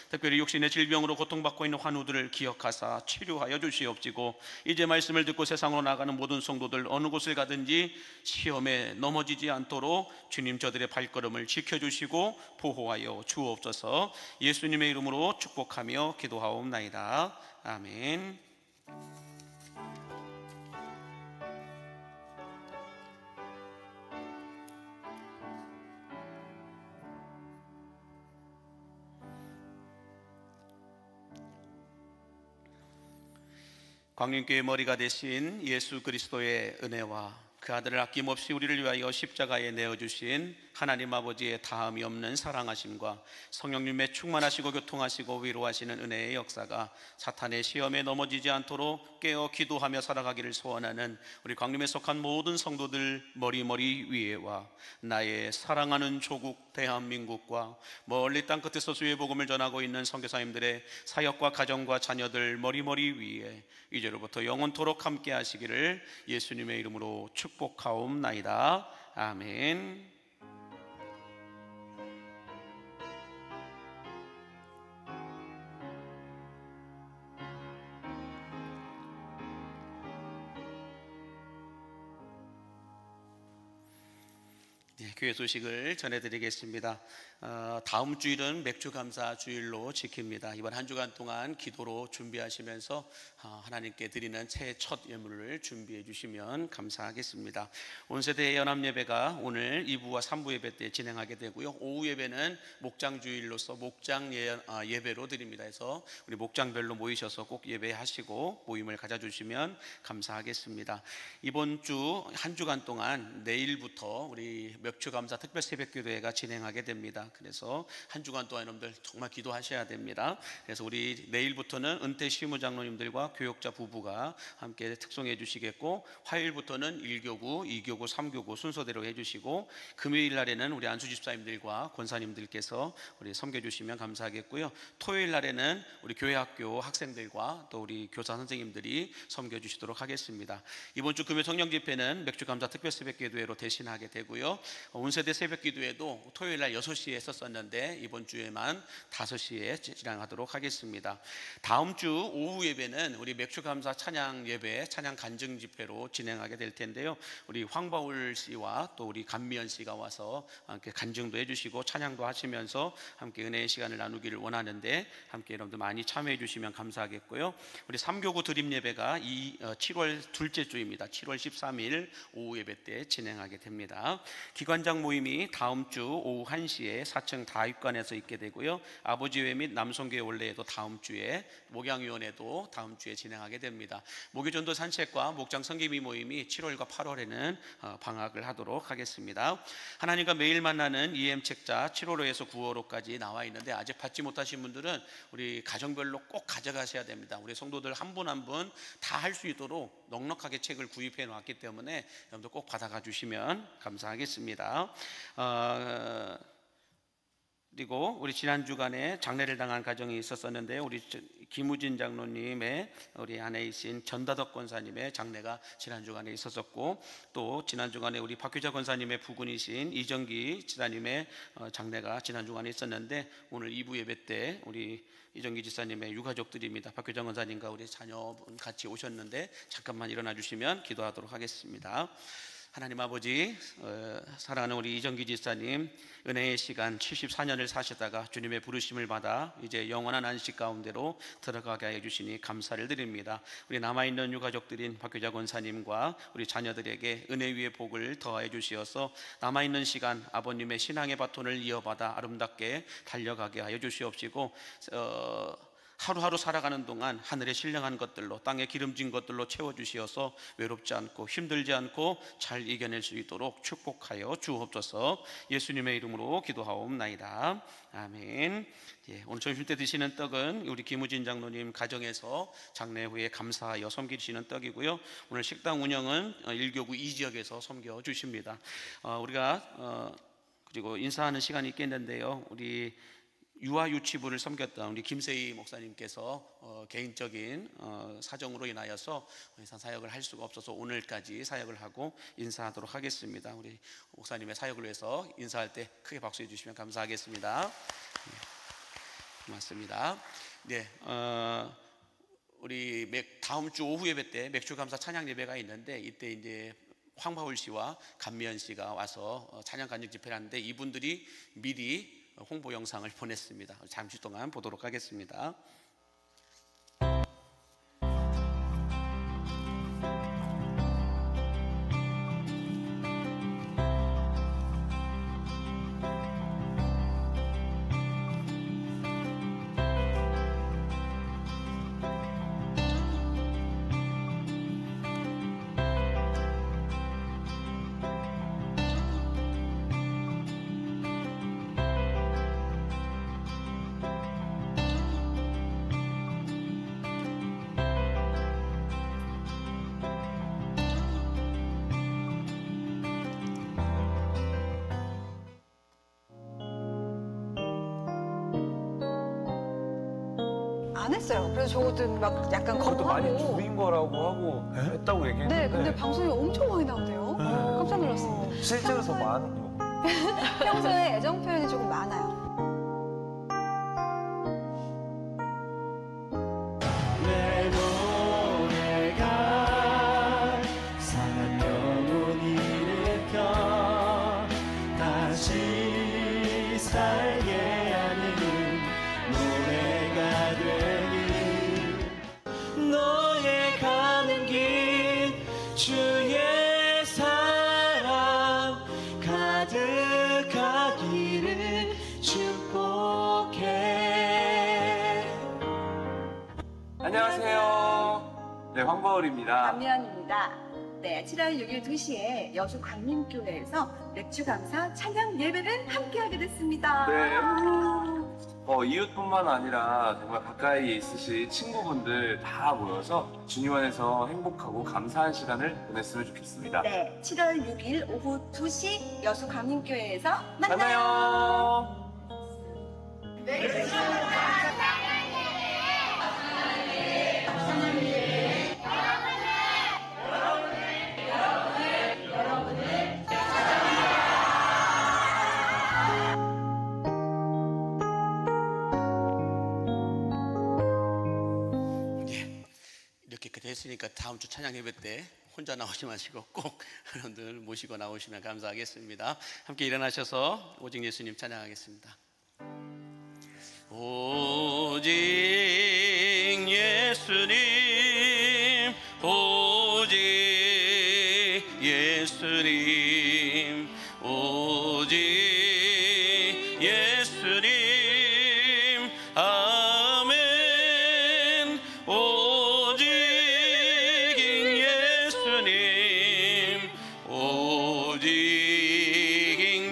Speaker 3: 특별히 육신의 질병으로 고통받고 있는 환우들을 기억하사 치료하여 주시옵시고 이제 말씀을 듣고 세상으로 나가는 모든 성도들 어느 곳을 가든지 시험에 넘어지지 않도록 주님 저들의 발걸음을 지켜주시고 보호하여 주옵소서. 예수님의 이름으로 축복하며 기도하옵나이다. 아멘. 광림교회 머리가 되신 예수 그리스도의 은혜와 그 아들을 아낌없이 우리를 위하여 십자가에 내어주신 하나님 아버지의 다함이 없는 사랑하심과 성령님의 충만하시고 교통하시고 위로하시는 은혜의 역사가 사탄의 시험에 넘어지지 않도록 깨어 기도하며 살아가기를 소원하는 우리 광림에 속한 모든 성도들 머리머리 위에와 나의 사랑하는 조국 대한민국과 멀리 땅끝에서 주의 복음을 전하고 있는 선교사님들의 사역과 가정과 자녀들 머리머리 위에 이제로부터 영원토록 함께 하시기를 예수님의 이름으로 축복하옵나이다. 아멘. 교회 소식을 전해드리겠습니다. 다음 주일은 맥주감사 주일로 지킵니다. 이번 한 주간 동안 기도로 준비하시면서 하나님께 드리는 새해 첫 예물을 준비해 주시면 감사하겠습니다. 온세대 연합예배가 오늘 2부와 3부 예배 때 진행하게 되고요. 오후 예배는 목장주일로서 목장 예배로 드립니다. 해서 우리 목장별로 모이셔서 꼭 예배하시고 모임을 가져주시면 감사하겠습니다. 이번 주 한 주간 동안 내일부터 우리 몇 맥주감사 특별 새벽기도회가 진행하게 됩니다. 그래서 한 주간 동안 여러분들 정말 기도하셔야 됩니다. 그래서 우리 내일부터는 은퇴 시무 장로님들과 교역자 부부가 함께 특송해 주시겠고, 화요일부터는 1교구, 2교구, 3교구 순서대로 해주시고, 금요일 날에는 우리 안수 집사님들과 권사님들께서 우리 섬겨주시면 감사하겠고요. 토요일 날에는 우리 교회학교 학생들과 또 우리 교사 선생님들이 섬겨주시도록 하겠습니다. 이번 주 금요 성령 집회는 맥주감사 특별 새벽기도회로 대신하게 되고요. 온세대 새벽기도회도 토요일 날 6시에 했었는데 이번 주에만 5시에 진행하도록 하겠습니다. 다음 주 오후 예배는 우리 맥주감사 찬양 예배, 찬양 간증 집회로 진행하게 될 텐데요. 우리 황바울 씨와 또 우리 감미연 씨가 와서 함께 간증도 해주시고 찬양도 하시면서 함께 은혜의 시간을 나누기를 원하는데, 함께 여러분들 많이 참여해 주시면 감사하겠고요. 우리 3교구 드림 예배가 7월 둘째 주입니다. 7월 13일 오후 예배 때 진행하게 됩니다. 기관장 모임이 다음 주 오후 1시에 4층 다육관에서 있게 되고요. 아버지회 및 남성교회 원래에도 다음 주에, 목양위원회도 다음 주에 진행하게 됩니다. 목요전도 산책과 목장 성기미 모임이 7월과 8월에는 방학을 하도록 하겠습니다. 하나님과 매일 만나는 EM 책자 7월호에서 9월호까지 나와 있는데, 아직 받지 못하신 분들은 우리 가정별로 꼭 가져가셔야 됩니다. 우리 성도들 한 분 한 분 다 할 수 있도록 넉넉하게 책을 구입해 놨기 때문에 여러분들 꼭 받아가 주시면 감사하겠습니다. 그리고 우리 지난 주간에 장례를 당한 가정이 있었었는데요. 우리 김우진 장로님의 우리 아내이신 전다덕 권사님의 장례가 지난 주간에 있었었고, 또 지난 주간에 우리 박규자 권사님의 부군이신 이정기 지사님의 장례가 지난 주간에 있었는데, 오늘 2부 예배 때 우리 이정기 지사님의 유가족들입니다. 박규자 권사님과 우리 자녀분 같이 오셨는데 잠깐만 일어나 주시면 기도하도록 하겠습니다. 하나님 아버지, 사랑하는 우리 이정기 지사님, 은혜의 시간 74년을 사시다가 주님의 부르심을 받아 이제 영원한 안식 가운데로 들어가게 해주시니 감사를 드립니다. 우리 남아있는 유가족들인 박교자 권사님과 우리 자녀들에게 은혜 위의 복을 더해 주시어서 남아있는 시간 아버님의 신앙의 바톤을 이어받아 아름답게 달려가게 하여 주시옵시고, 하루하루 살아가는 동안 하늘에 신령한 것들로, 땅에 기름진 것들로 채워주시어서 외롭지 않고 힘들지 않고 잘 이겨낼 수 있도록 축복하여 주옵소서. 예수님의 이름으로 기도하옵나이다. 아멘. 오늘 점심때 드시는 떡은 우리 김우진 장로님 가정에서 장례 후에 감사하여 섬기시는 떡이고요. 오늘 식당 운영은 1교구 2지역에서 섬겨주십니다. 우리가 그리고 인사하는 시간이 있겠는데요. 우리 유아 유치부를 섬겼던 우리 김세희 목사님께서 개인적인 사정으로 인하여서 이상 사역을 할 수가 없어서 오늘까지 사역을 하고 인사하도록 하겠습니다. 우리 목사님의 사역을 위해서 인사할 때 크게 박수해 주시면 감사하겠습니다. 고맙습니다. 네, 우리 다음 주 오후 예배 때 맥주감사 찬양 예배가 있는데, 이때 이제 황바울 씨와 감미연 씨가 와서 찬양 간증 집회를 하는데, 이분들이 미리 홍보 영상을 보냈습니다. 잠시 동안 보도록 하겠습니다.
Speaker 10: 안 했어요. 그래서 저것도 막 약간
Speaker 2: 그것도 많이
Speaker 10: 겁하고.
Speaker 2: 줄인 거라고 하고 했다고 얘기했는데.
Speaker 10: 네, 근데 방송이 엄청 많이 나오대요. 깜짝 놀랐습니다.
Speaker 2: 실제로 더 많은 거.
Speaker 10: 평소에 애정 표현이 조금 많아요.
Speaker 2: 내 노래가 상한 영혼 일으켜 다시 살게 하는 노래가 되길, 너의 가는 길 주의 사랑 가득하기를 축복해. 안녕하세요. 네, 황바울입니다.
Speaker 10: 감미연입니다.
Speaker 11: 네, 7월 6일 2시에 여수 광림교회에서 맥주감사 찬양 예배를 함께하게 됐습니다.
Speaker 12: 네. 이웃뿐만 아니라 정말 가까이 있으신 친구분들 다 모여서 주님 안에서 행복하고 감사한 시간을 보냈으면 좋겠습니다.
Speaker 11: 네, 7월 6일 오후 2시 여수 광림교회에서 만나요.
Speaker 12: 만나요.
Speaker 3: 이렇게 됐으니까 다음 주 찬양 예배 때 혼자 나오지 마시고 꼭 여러분들 모시고 나오시면 감사하겠습니다. 함께 일어나셔서 오직 예수님 찬양하겠습니다. 오직 예수님, 오직 예수님, 오직 예수님, 아멘. 오직 예수님, 오직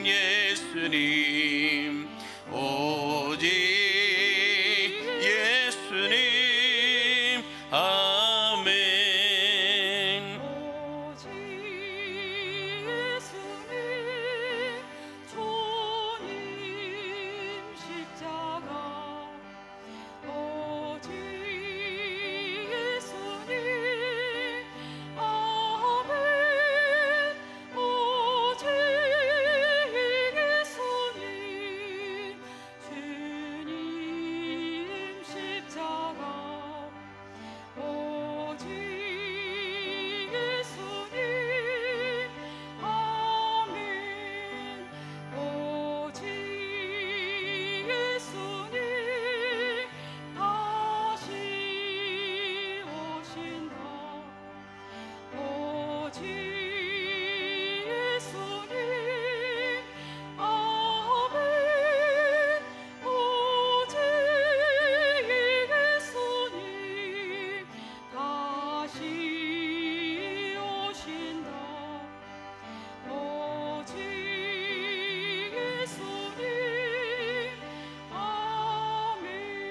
Speaker 3: 예수님.